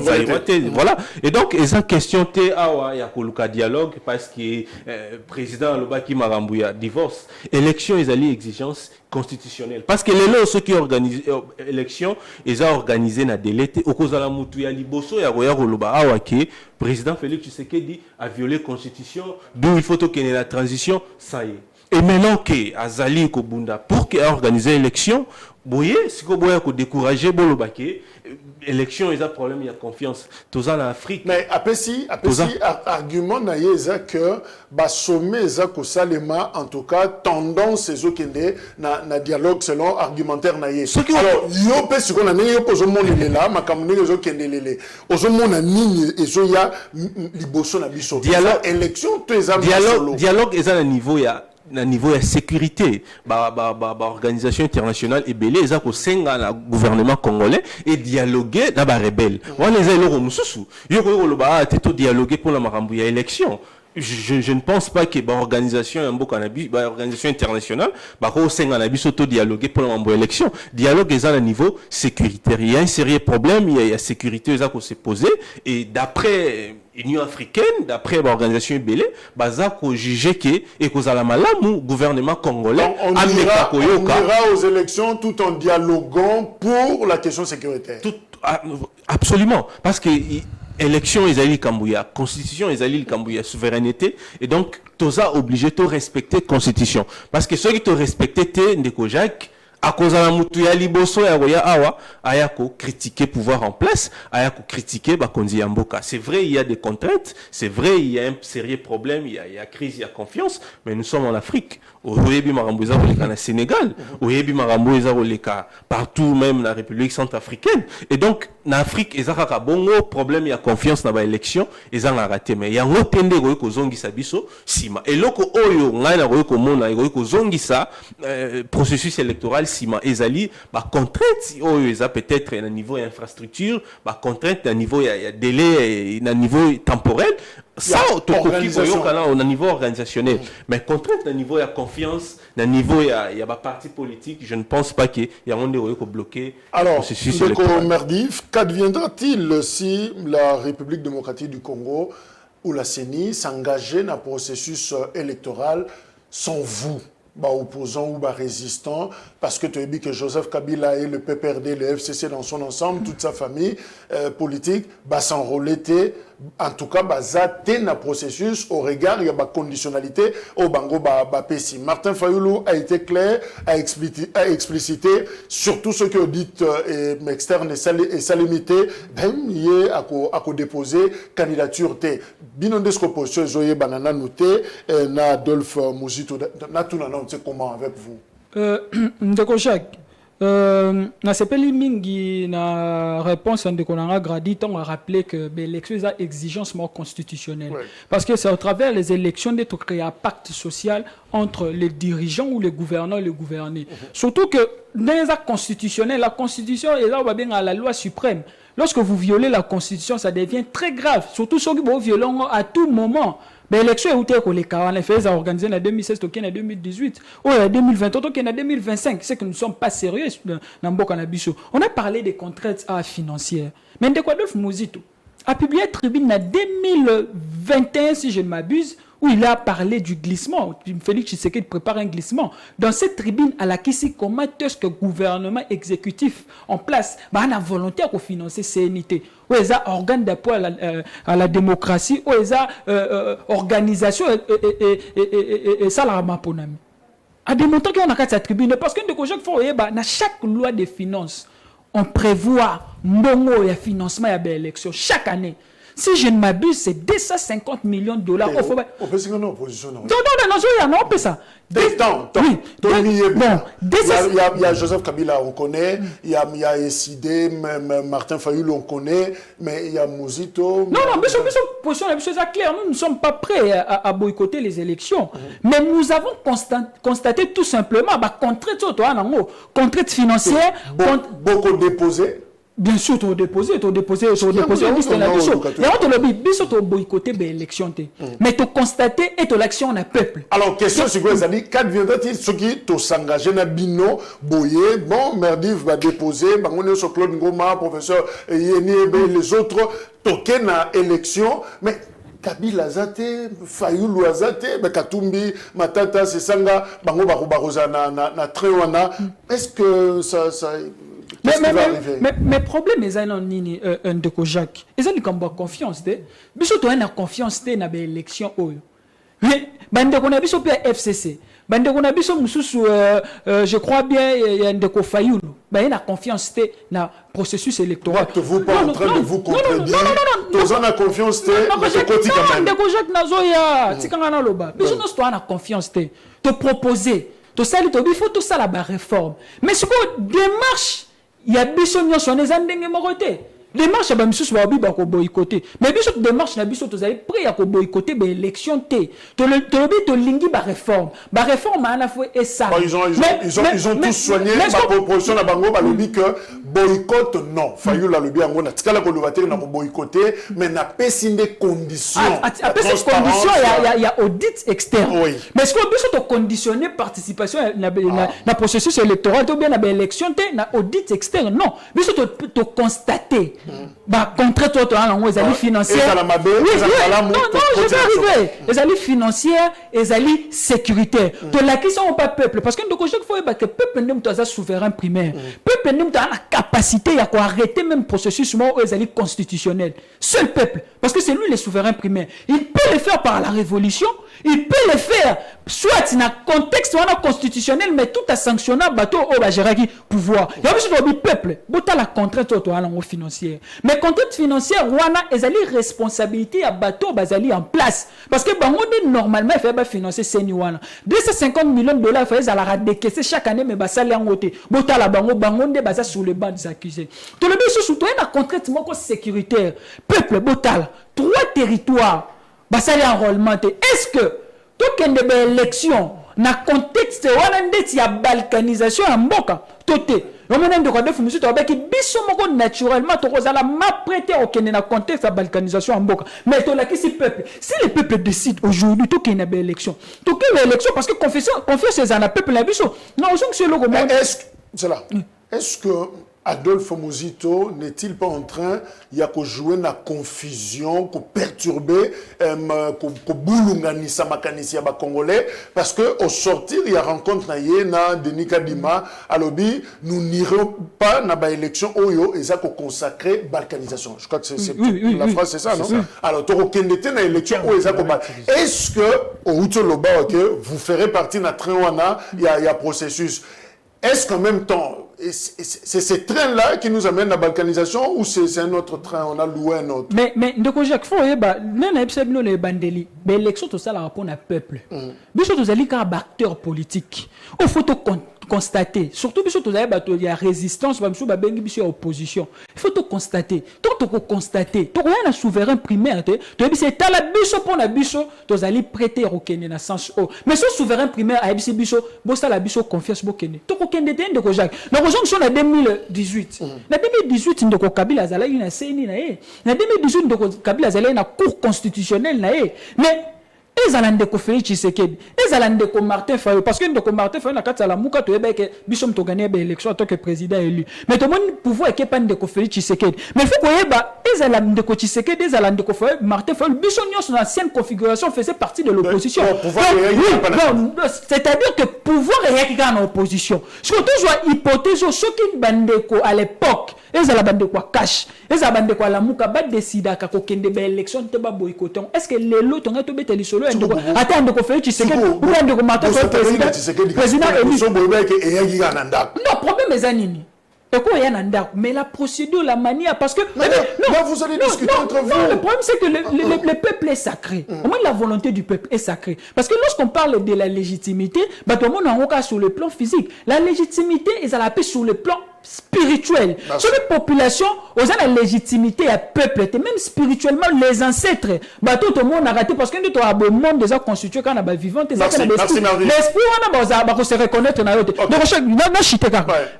Voilà. Et donc, ils ont question il y a dialogue parce que président Loba qui m'a rembouillé divorce. Élection, ils allaient exigence constitutionnelle. Parce que les lois, ceux qui organisent l'élection, ils ont organisé na délai. Au cause de la moutou, il y a Liboso, il y a Roya Roloba, le président Félix Tshisekedi a violé la constitution, d'où il faut qu'il y ait la transition, ça y est. Et maintenant que Azali Kobunda, pour pour qu'il organise l'élection. Boye, si vous voulez décourager Bolobake, élection, il y a problème, il y a confiance. Tous en Afrique. Mais après si argument c'est que sommet ça que Salema en tout cas tendance c'est qui est na dialogue selon argumentaire naïe. Alors yo pe ce qu'on a né pour le monde est là, ma kamune les qui est lélé. Au monde a ni et so ya liboso na biso. Dialogue élection tous les dialogue est à un niveau de sécurité, organisation internationale et belé, ils ont senga le gouvernement congolais et dialoguer dans les rebelles. On les a leur mususu. Yo ko lo ba teto dialoguer pour la marambouya élection. Je ne pense pas que l'organisation organisation internationale dialoguer pour l'élection. Dialogue est à un niveau sécuritaire. Il y a un sérieux problème, il y a sécurité qui s'est posée. Et d'après l'Union africaine, d'après l'organisation Belé, il juge que le gouvernement congolais on ira aux élections tout en dialoguant pour la question sécuritaire. Absolument. Parce que élection ezali Kambouya, constitution ezali Kambouya, souveraineté, et donc toza obligé de respecter constitution. Parce que ceux qui te respectent ndeko Jacques, à cause de la mutu ya liboso ya roya awa, ayako critiquer pouvoir en place, ayako critiquer bakonzi ya mboka. C'est vrai, il y a des contraintes, c'est vrai, il y a un sérieux problème, il y a crise, il y a confiance, mais nous sommes en Afrique. Au Yebi Marambouza au Sénégal, au Yebi Marambouza partout, même la République centrafricaine. Et donc, en Afrique, il y a un bon problème, il y a confiance dans l'élection, ils ont raté. Mais il y a un autre pende qui zongi sabiso, sima. Et loko oyo, ngana ko mona, ko zongi sa processus électoral sima. Ezali, contrainte oyo, eza peut-être à un niveau infrastructure, contrainte à un niveau délai, à un niveau temporel. Ça, au niveau organisationnel. Mais contrainte à un niveau de confiance, à un niveau de parti politique, je ne pense pas qu'il y a un monde qui bloquer le processus électoral. Merdif, qu'adviendra-t-il si la République démocratique du Congo ou la CENI s'engageait dans le processus électoral sans vous? Opposants ou résistants, parce que tu as dit que Joseph Kabila et le PPRD, le FCC dans son ensemble, toute sa famille politique, s'enrôler, en tout cas, dans le processus au regard, il y a des conditionnalités au Bango Bapesi. Martin Fayoulou a été clair, a explicité, surtout ceux qui ont dit externe et salimité, il y a à déposer candidature. Binondesko position, Zoé Banana noté, na Adolphe Mouzito, na tout c'est comment avec vous? Ndeko Jacques, na sepeli mingi na réponse de Konanga Gradi, on a rappelé que l'élection est une exigence constitutionnelle. Ouais. Parce que c'est au travers des élections d'être créé un pacte social entre les dirigeants ou les gouvernants et les gouvernés. Surtout que dans les actes constitutionnels, la constitution est là, on va bien à la loi suprême. Lorsque vous violez la constitution, ça devient très grave. Surtout ceux qui vont violer à tout moment. Mais l'élection est où les cas en effet, organisé en 2016, en 2018, ou en 2020, en 2025. C'est que nous ne sommes pas sérieux dans Mbokanabiso. On a parlé des contraintes financières. Mais Ndekwadolf Mouzito a publié une tribune en 2021, si je ne m'abuse, où il a parlé du glissement. Félix Tshisekedi prépare un glissement. Dans cette tribune, à la question, comment est-ce que le gouvernement exécutif en place a la volonté de financer CNIT, où il y a organe d'appui à la démocratie, où il y a organisation et ça, la maponami. A démontrer qu'on a cette tribune, parce que dans chaque loi de finances, on prévoit mbongo et financement à l'élection chaque année. Si je ne m'abuse, c'est 250 millions de dollars. On peut se en opposition. Non, on peut ça. Oui. Il y a Joseph Kabila, on connaît. Il y a Essidé, Martin Fayoulou, on connaît. Mais il y a Mouzito. Non, mais position est claire. Nous ne sommes pas prêts à boycotter les élections. Mais nous avons constaté tout simplement contrainte financière. Beaucoup déposés. Bien sûr, tu as déposé, oui, c'est la question. Et on te l'a dit, tu as boycotté l'élection. Mais tu as constaté et tu as l'action en peuple. Alors, question sur quoi ça dit, qu'adviendra-t-il ceux qui ont s'engagé dans Bino, Boye, bon, Merdif va déposer, on est sur Claude Ngoma, professeur Yeni, les autres, toqués dans l'élection, mais Kabila Zate, Fayoulou Azate, Katumbi, Matata, Sesanga, Bango Barobaroza, na Trewana, est-ce que ça mais problème est un de Jacques. Ils ont comme confiance. Biso to na confiance dans l'élection. mais bande qu'on a biso FCC bande qu'on a biso mususu je crois bien il y a ndeko Fayulu il y a confiance na processus électoral. Vous pas en train de vous contredire. Tous en a confiance ndeko Jacques Nazoya tikanga na loba biso no sto na confiance te proposer to sali to bifo to sala ba réforme mais ce que démarche il y a biso nyonso les andenge morote démarche ba misusu ba obi ba ko boycotter mais biso démarche na biso to zali prêt à ko boycotter ba élection te to lobi to lingi ba réforme ana fo et ça ils ont tous soigné ma proposition na bango ba lobi que boycott non fayu la lobi yango na tikala ko lobater na ko boycotter mais na pesi des conditions après ces conditions il y a audit externe mais ce que biso to conditionner participation na processus électoral to bien na ba élection te na audit externe non biso to constater contre toi les alliés financières je vais arriver les alliés financières les alliés sécuritaires to la question pas peuple parce que chaque fois que peuple n'est pas souverain primaire peuple n'est pas la capacité à arrêter même processus aux alliés constitutionnels seul peuple parce que c'est lui le souverain primaire il peut le faire par la révolution il peut le faire soit dans un contexte constitutionnel mais tout à sanctionner bateau au Bajiraki pouvoir il y a besoin de peuple bota la contrainte financière mais contrainte financière wana ezali responsabilité à bateau bazali en place parce que bango normalement il fait financer seni wana 250 millions de dollars il faut la décaisser chaque année mais basali en côté bota la bango nde baza sur les bancs des accusés tout le biso surtout na contrainte moko sécuritaire peuple botal 3 territoires basali enrôlement est-ce que tout kende be élection na contexte wana ndeti ya balkanisation ya mboka toté on m'a de quoi de fumisu to baki biso moko naturellement to kozala ma prêter au kende na contexte ya balkanisation ya mboka mais to la si peuple si le peuple décide aujourd'hui to kende be élection to kende élection parce que confiance c'est un peuple la biso non on que le comment est-ce que Adolphe Muzito n'est-il pas en train de jouer la confusion, de perturber, de boulunganisa makanisi ya Congolais parce que au sortir il y a rencontre na Denis Kadima à l'obi nous n'irons pas na ba élection oyo et ça consacrer balkanisation. Je crois que c'est la phrase c'est ça non? Alors to kendete na élection oyo ça est-ce que au Utoloba vous ferez partie na train wana il y a processus. Est-ce qu'en même temps, c'est ce train-là qui nous amène à la balkanisation ou c'est un autre train, on a loué un autre? Mais de quoi Jacques faut même les bandeli, mais l'élection tout ça la répond à peuple. Biso tous ali ka acteur politique. Il faut constater, surtout biso tous ali il y a résistance, biso ba bengi biso opposition. Il faut constater, tout constater. To rien na souverain primaire te c'est tala biso pour na biso tous ali prêter au Kenya na sens o. Mais ce souverain primaire a biso bossa la biso confiance bo Kenya. To ko kende de ko Jacques. Na ko jonction na 2018. Na 2018 ndeko Kabila azala ina seni na e. Na 2018 ndeko Kabila azala na cour constitutionnelle na e. Mais ezalande ko Félix Tshisekedi ezalande ko Martin Fayulu parce que ndeko Martin Fayulu na kati la muka to yebeke biso mto gagner ba élection en tant que président élu mais to mon pouvoir ke pas ndeko Félix Tshisekedi mais il faut ko yeba ezalande ko Tshisekedi ezalande ko Martin Fayulu biso nyonso na ancienne configuration faisait partie de l'opposition c'est-à-dire que pouvoir est en opposition surtout soit hypothèse ceux qui bandeko à l'époque ezala bandeko cash ezala bandeko la muka ba décider ka ko kende ba élection te ba boycotter est-ce que les lots tonga to beteli solo attendre ko faire Tshisekedi ou ndeko Martin président non problème les anini et quoi y a nanda mais la procédure la manière parce que non vous allez discuter entre vous le problème c'est que le peuple est sacré au moins la volonté du peuple est sacrée parce que lorsqu'on parle de la légitimité bah tout le monde en cas sur le plan physique la légitimité est à la paix sur le plan spirituel sur les populations aux la légitimité à peuple et même spirituellement les ancêtres bah tout le monde a raté parce que nous avons un monde déjà constitué quand on a vivant l'esprit on a se reconnaître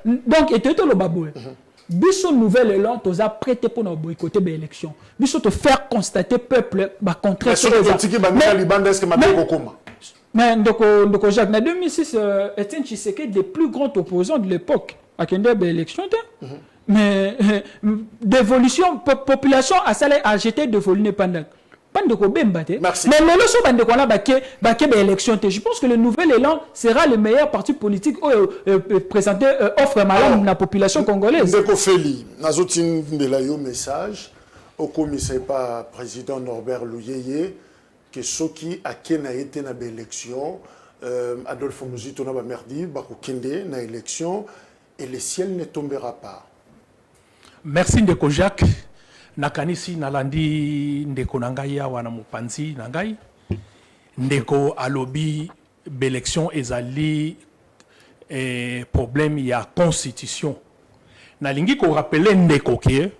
donc et tout le babou biso nouvel élan tous a prêté pour nous boycotter l'élection biso te faire constater peuple bah contraire mais ndoko Jacques en 2006 Etienne Tshisekedi des plus grands opposants de l'époque à Kende élection mais d'évolution population a jeté de volume pendant ndeko bemba te mais le loso bandeko na baké élection te je pense que le nouvel élan sera le meilleur parti politique présenter offre malade la population congolaise ndeko Feli nazotindela yo message au commissaire par président Norbert Louyeye que ceux qui a été dans l'élection, Adolphe Muzito n'a pas merdi, Bakokende na élection, et le ciel ne tombera pas. Merci Ndeko Jacques. Nakanisi nalandi Ndeko Nangai ya wana mupanzi Nangai. Ndeko alobi l'élection ezali problème ya constitution. Nalingi ko rappeler Ndeko ke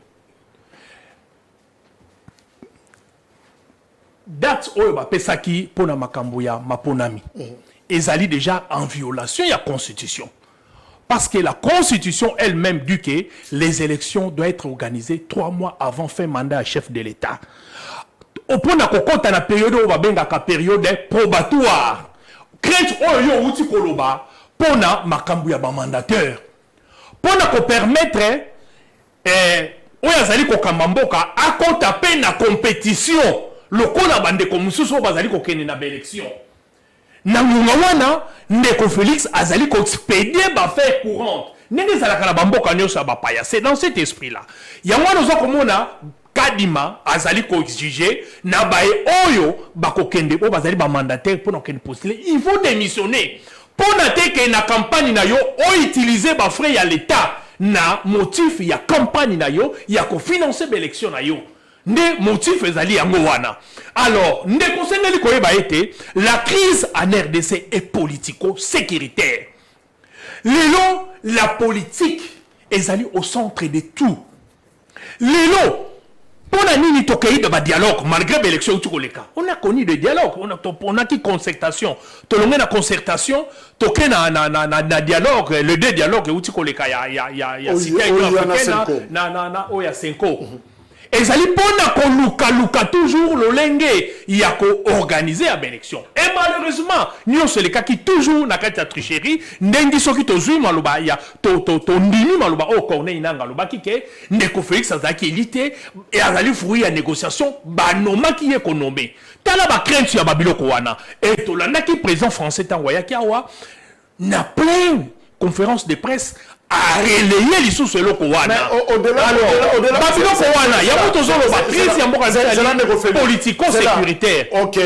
date oyo bapesaki pona makambo ya maponami ezali déjà en violation de la constitution parce que la constitution elle-même dit que les élections doivent être organisées 3 mois avant fin mandat à chef de l'État au point na kokota na période oyo babengaka période probatoire crainte oyo yo uti koloba pona makambo ya bamandateur pona ko permettre oyo azali kokamba mboka akota pe na compétition lokola bandeko mususu bazali kokende na élection na ngunga wana Ndeko Félix azali ko expédier ba faire courante ndenge zalaka na bamboka nyonso ba paya c'est dans cet esprit là yango wana ozokomona kadima azali ko exiger na bae oyo bakokende o bazali ba mandataire pour kokende postuler il faut démissionner pour na teke na campagne na yo o utiliser ba frais ya l'état na motif ya campagne na yo ya ko financer l'élection na yo ne motif ezali yango wana alors nde kosengeli koyeba ete la crise en RDC est politico-sécuritaire lelo la politique ezali au centre de tout lelo pona nini tokei de ba dialogue malgré l'élection tu koleka on a connu de dialogue on a qui concertation tolonge na concertation toke na dialogue le deux dialogue uti koleka ya cité na oya 5 ezali pona koluka toujours lolenge ya ko organiser à l'élection et malheureusement nous c'est le cas qui toujours na kati ya tricherie ndengi soki tozui maloba ya to ndimi maloba o Corneille nanga loba kike Ndeko Félix azaki élité et azali fruit ya négociation banoma ki économie tala ba crainte ya babiloko wana et to landaki président français tangoya kiawa na plein conférence de presse a relayé l'issue sur le Kowana. Au-delà, il y a beaucoup de politico-sécuritaire. Ok,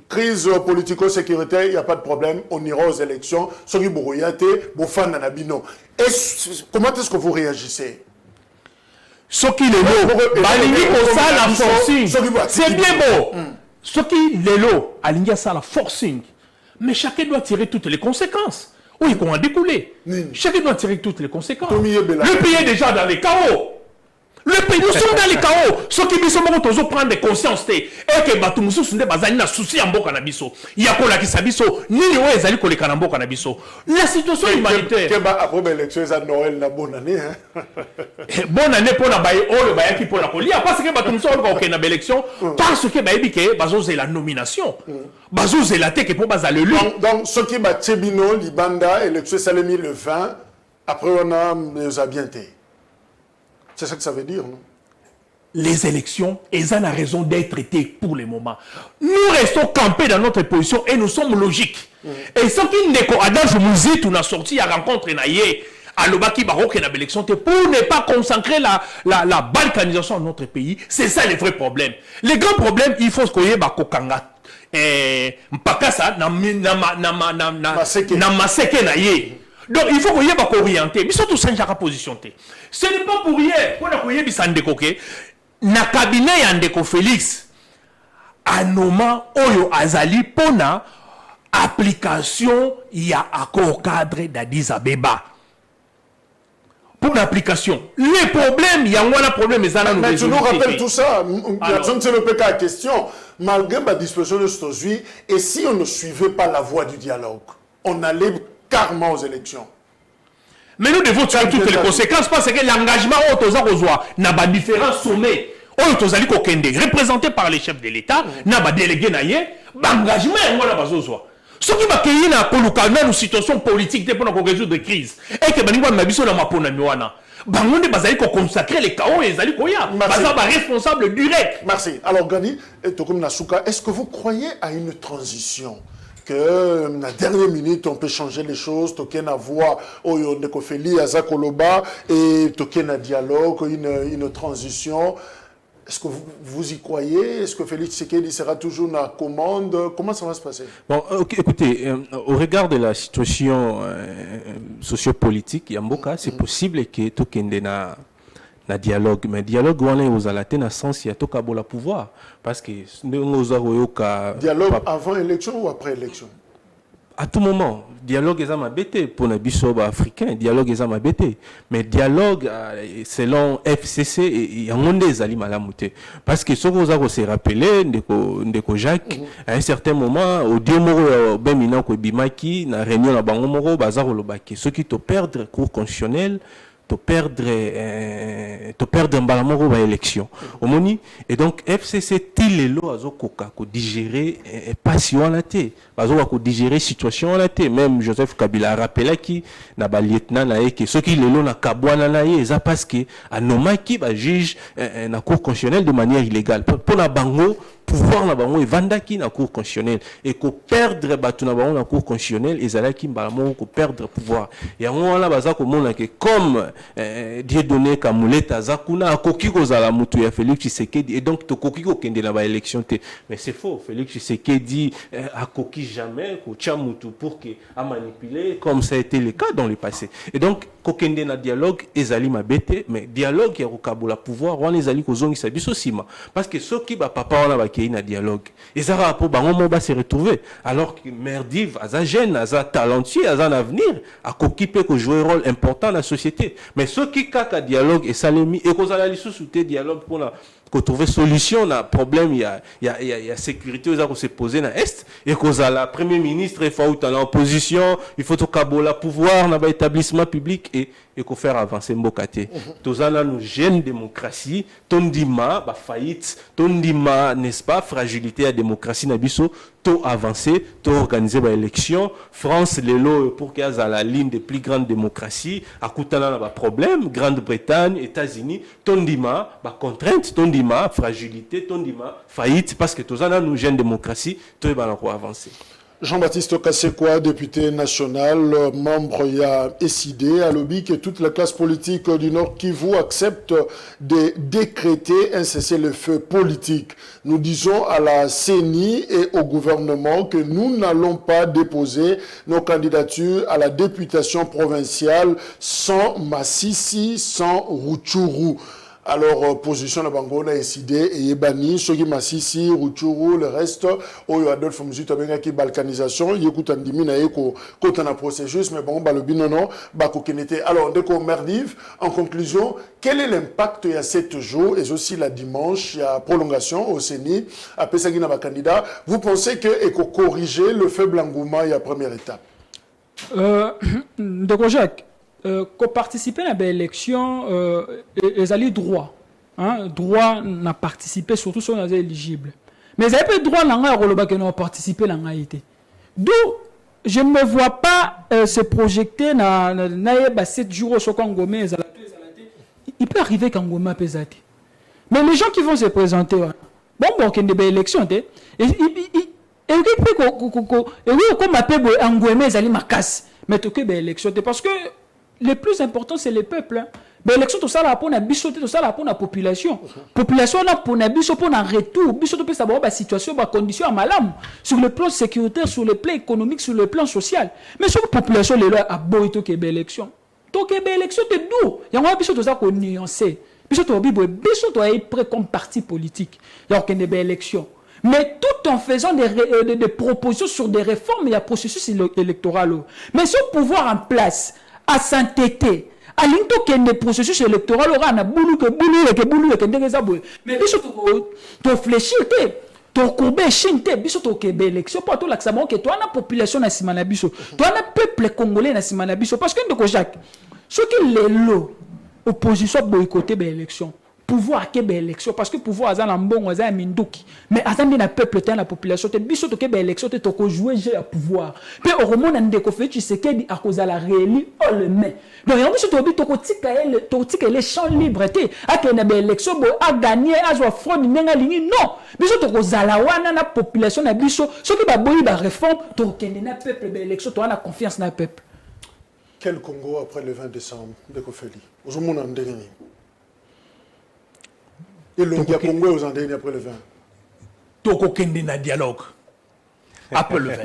crise politico-sécuritaire, il n'y a pas de problème. On ira aux élections. Comment est-ce que vous réagissez? Ce qui est l'eau, c'est bien beau. Ce qui est l'eau, la forcing. Mais chacun doit tirer toutes les conséquences. Oui, qu'on a découlé. Chacun doit tirer toutes les conséquences. Le pays est déjà dans les chaos. Le pays, nous sommes dans les chaos. Ceux qui sont morts, prendre des consciences. Et que Batumoussou sont des bazani na souci en boka nabiso. Il y a quoi là qui s'abisso. Ni les ouais, zali ko les kanambo kanabiso. La situation humanitaire. Après l'élection, c'est Noël, la bonne année. Bonne année pour la baye, oh le baye qui pour la colia. Parce que Batumoussou a ok na élection. Parce que baye bike bazo c'est la nomination. Bazo c'est la tête que pour baza le lui. Donc ceux qui battent Tchébino, Libanda, élection Salemi le 20. Après on a les abientés. C'est ça que ça veut dire, non? Les élections, elles ont la raison d'être traitées pour le moment. Nous restons campés dans notre position et nous sommes logiques. Et ce qui n'est qu'au adage Mouzit, on a sorti à rencontre naïe à l'Obaki Baroque et à l'élection pour ne pas consacrer la balkanisation de notre pays. C'est ça le vrai problème. Les grands problèmes, il faut ce qu'on y ait Bakokanga. Mpakasa na maseke naïe. Donc il faut qu'on y ait orienté. Mais surtout ça, j'ai position. Ce n'est pas pour rien. Pour qu'on y ait Ndeko ke na cabinet ya Ndeko Félix anoma oyo azali pona application ya accord cadre d'Addis Abeba. Pour l'application. Les problèmes, il y a un problème. Mais tu nous rappelles tout ça. Je ne sais pas la question. Malgré la disposition de Stosui, et si on ne suivait pas la voie du dialogue, on allait carrément aux élections. Mais nous devons tirer toutes les conséquences parce que l'engagement n'a pas différents sommets. Représenté par les chefs de l'État, n'a pas délégué l'engagement ce qui va créer une situation politique pour résoudre des crises. Et que consacrer les chaos et les responsable direct. Merci. Alors Gani, Tokum Nasuka, est-ce que vous croyez à une transition? Que la dernière minute, on peut changer les choses, token à voix, Ndeko Félix, Azakoloba, et token à dialogue, une transition. Est-ce que vous y croyez? Est-ce que Félix Tshisekedi sera toujours dans la commande? Comment ça va se passer? Bon, écoutez, au regard de la situation sociopolitique, Yamboka, c'est possible que tout kende na dialogue, mais dialogue on est aux alatés na sens il y a tout kabola pouvoir parce que dialogue avant élection ou après élection? À tout moment, dialogue est à ma bête pour les bisous africains, dialogue est à ma bête. Mais dialogue, selon FCC, il y a un monde des aliments à la montée. Parce que ce que vous avez se rappelé, Ndeko Jacques, à un certain moment, au dieu moro, ben minant ko bimaki, na réunion na bango moro, bazar le baki. Ceux qui te perdent cours constitutionnel, te perdre un balamoro à élection. Et donc FCC tilelo azokoka ko digérer passion en la té, azoka ko digérer situation en la té. Même Joseph Kabila a rappelé qui na ba lieutenant na que ceux qui lelo na kabwana na ye ça parce que anomaki ba juge na cour constitutionnelle de manière illégale. Pour la bango pouvoir na bango evandaki na cour constitutionnelle et ko perdre batu na bango na cour constitutionnelle ezalaki mbala ko perdre pouvoir. Et on wana baza ko mona que comme Dieu donné Kamuleta Zakuna akoki kozala mutu ya Félix Tshisekedi et donc to koki ko kende na ba élection te. Mais c'est faux. Félix Tshisekedi akoki jamais ko tia mutu pour que a manipuler comme ça a été le cas dans le passé. Et donc ko kende na dialogue ezali mabete mais dialogue ya ko kabola pouvoir wana ezali ko zongisa biso sima parce que ceux qui ba papa wana ba un dialogue. Et ça va pour Bango se retrouver. Alors que Merdiv, Aza jeune, Aza talentueux, Aza un avenir, a occupé que jouer un rôle important dans la société. Mais ceux qui kaka dialogue et salemi et qu'on a la sous dialogue pour qu'on trouve solution à problème il y a sécurité aux se poser dans est et qu'on a la premier ministre il faut dans l'opposition il faut tout kabola pouvoir dans l'établissement public et qu'on faire avancer Mbokate. Tous en nous jeune démocratie, tondima ba faillite, tondima n'est-ce pas fragilité à démocratie nabiso, tout avancer, tout organiser ba élection, France lelo pour qu'il y ait la ligne des plus grandes démocraties, à koutana ba problème, Grande-Bretagne, États-Unis, tondima ba contrainte, tondima fragilité, tondima faillite parce que tous en nous jeune démocratie, tout va encore avancer. Jean-Baptiste Kassekwa, député national, membre ya SID, a lobby que toute la classe politique du Nord Kivu accepte de décréter un cessez-le-feu politique. Nous disons à la CENI et au gouvernement que nous n'allons pas déposer nos candidatures à la députation provinciale sans Massissi, sans Rutshuru. Alors, position de Bango, on a décidé, et Yébani, Sogi Massissi, Rutshuru, le reste, Oyo Adolphe Mouzuto, qui balkanisation, Yékout Andimi, Naeko, quand on a processus, mais bon, le binono, Bako Kenete. Alors, Ndeko Merdiv, en conclusion, quel est l'impact il y a 7 jours, et aussi la dimanche, il y a prolongation au CENI, à Pesagina candidat. Vous pensez que, et corriger le faible engouement, il y a première étape? Ndeko Jacques, qu'on participer à l'élection, ils ont droit. Droit à participer, surtout si on est éligible. Mais ils n'ont pas droit à participer à l'engagement. D'où je ne me vois pas se projeter dans 7 jours au Kangomé. Il peut arriver qu'Angoma pesate. Mais les gens qui vont se présenter, bon, qu'il y a des élections, et comme appelle Angomé, ils allaient ma casse. Mais tu as des élections, parce que le plus important, c'est le peuple. L'élection, tout ça, là, pour la tout ça, là, pour la population. Population, là, pour la pour un retour. Biso, peut savoir la situation, la condition à malam. Sur le plan sécuritaire, sur le plan économique, sur le plan social. Mais sur la population, les lois, à boy, tout est élection. Tout est élection, t'es d'où? Il y a un biso, tout ça, qu'on nuancé. Biso, tout est prêt comme parti politique. Il y a une élection. Mais tout en faisant des propositions sur des réformes, il y a un processus électoral. Mais ce pouvoir en place, à s'entêter, à l'into qu'il y a des processus électoraux, on a boulou que mais biso to fléchir to courbé chinte biso to kebe élection pour tout l'accès que toi la population na simana biso toi le peuple congolais na simana biso parce que ndeko Jacques ce qui les lo opposition boycotter l'élection pouvoir que élection parce que pouvoir azan mbongo azan minduki mais azan na peuple la population te biso to ke élection te ko jouer jeu à pouvoir pe au moment ndeko Félix Tshisekedi a cause la réélu au le mai donc yango biso to bi to ko tika les champs liberté a que na élection bo a gagner a joie fraude nenga lingi non biso to ko zala wana na population na biso ce qui ba boyi ba réforme to kende na peuple élection to na confiance na peuple. Quel Congo après le 20 décembre de Kofeli? Ozomona ndengeni. Et le Congo aux Andes après le 20. Toko kende na dialogue. Après le 20.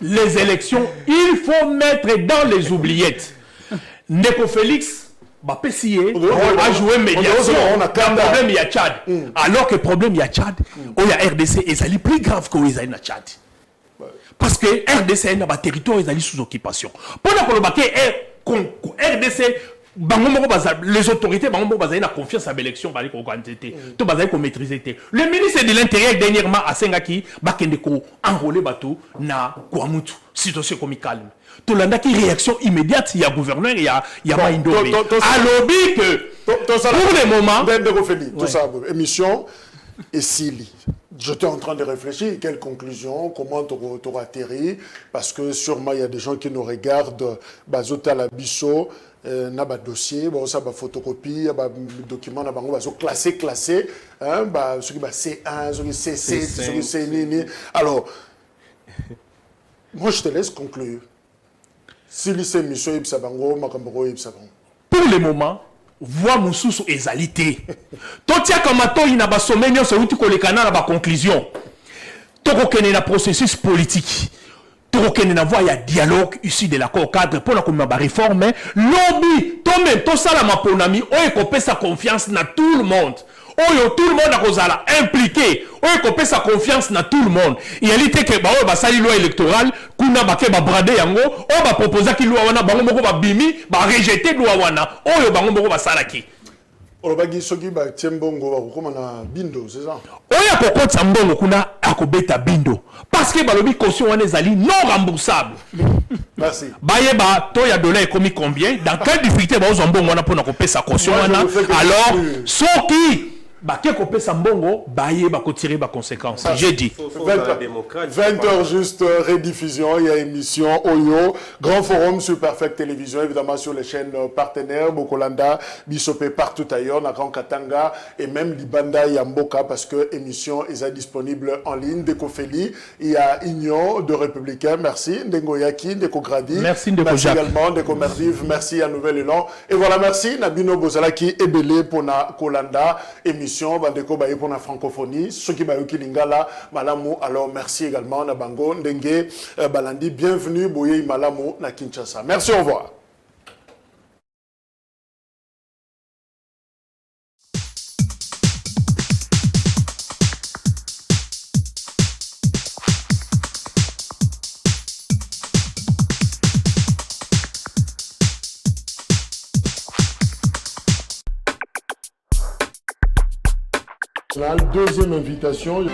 Les élections, il faut mettre dans les oubliettes. Ndeko Félix, Bapessier, a joué médiation. On a problème, il y a Tchad. Alors que le problème, il y a Tchad. Il y a RDC, et ça est plus grave que les na Tchad. Parce que RDC est un territoire, ils sont sous occupation. Pendant que le RDC, les autorités ont confiance à l'élection, ils maîtriser. Le ministre de l'Intérieur, dernièrement, à Sengaki, il a enrôlé na Kouamoutou, situation comme calme. Tout le monde qui réaction immédiate, il y a gouverneur, il y a Maïndoré. À l'objet que, pour le moment, tout ça, émission, et Sili. J'étais en train de réfléchir, quelle conclusion, comment tu auras atterri, parce que sûrement il y a des gens qui nous regardent, Bazota la Bisso, na ba dossier, ba ça ba photocopie, ba document na bango ba classé, hein, ba ce qui ba C1, ce qui C7, ce qui C alors moi je te laisse conclure. Si lycée mission ibsa bango makamboro ibsa bango. Pour le moment, voix mususu ezalité. Totia kamato ina ba sommet nyonso uti kolekana na ba conclusion. Toko kene na processus politique. Toko na voie ya dialogue issu de l'accord cadre pour la réforme. Lobby, toi-même, tout ça la maponami, on peut sa confiance dans tout le monde. Tout le monde a causé impliqué. On peut sa confiance dans tout le monde. Il y a l'idée que on va salir loi électorale, qu'on a baké ba brader yango, on va proposer qu'il loi wana bango moko ba bimi, ba rejeter loi wana. Bango moko ba salaki. Olobagi soki ba tiembongo ba kokoma na bindo, c'est ça? Oya poko tsambongo kuna akobeta bindo parce que balobi caution wana ezali non remboursable. Merci. Bayeba to ya dollar ekomi combien dans quelle difficulté ba ozambongo wana pona kopesa caution wana alors soki Baké kopé Sambongo, baye bako tirer ba conséquences. J'ai dit. 20h juste rediffusion, il y a émission Oyo, grand forum sur Perfect Télévision, évidemment sur les chaînes partenaires, Bokolanda, Bisopé partout ailleurs, na Grand Katanga et même Libanda Yamboka parce que émission est disponible en ligne. Deko Feli, il y a Union de Républicains, merci. Ndengo Yaki, Deko Gradi. Merci Ndeko merci également, Deko Merdiv, merci à Nouvel Élan. Et voilà, merci Nabino Bozalaki et Belé pour na Kolanda, émission bandeko baye pour la francophonie ceux qui baye ki lingala malamu alors merci également na bango ndenge balandi bienvenue boye malamu na Kinshasa merci au revoir. La deuxième invitation.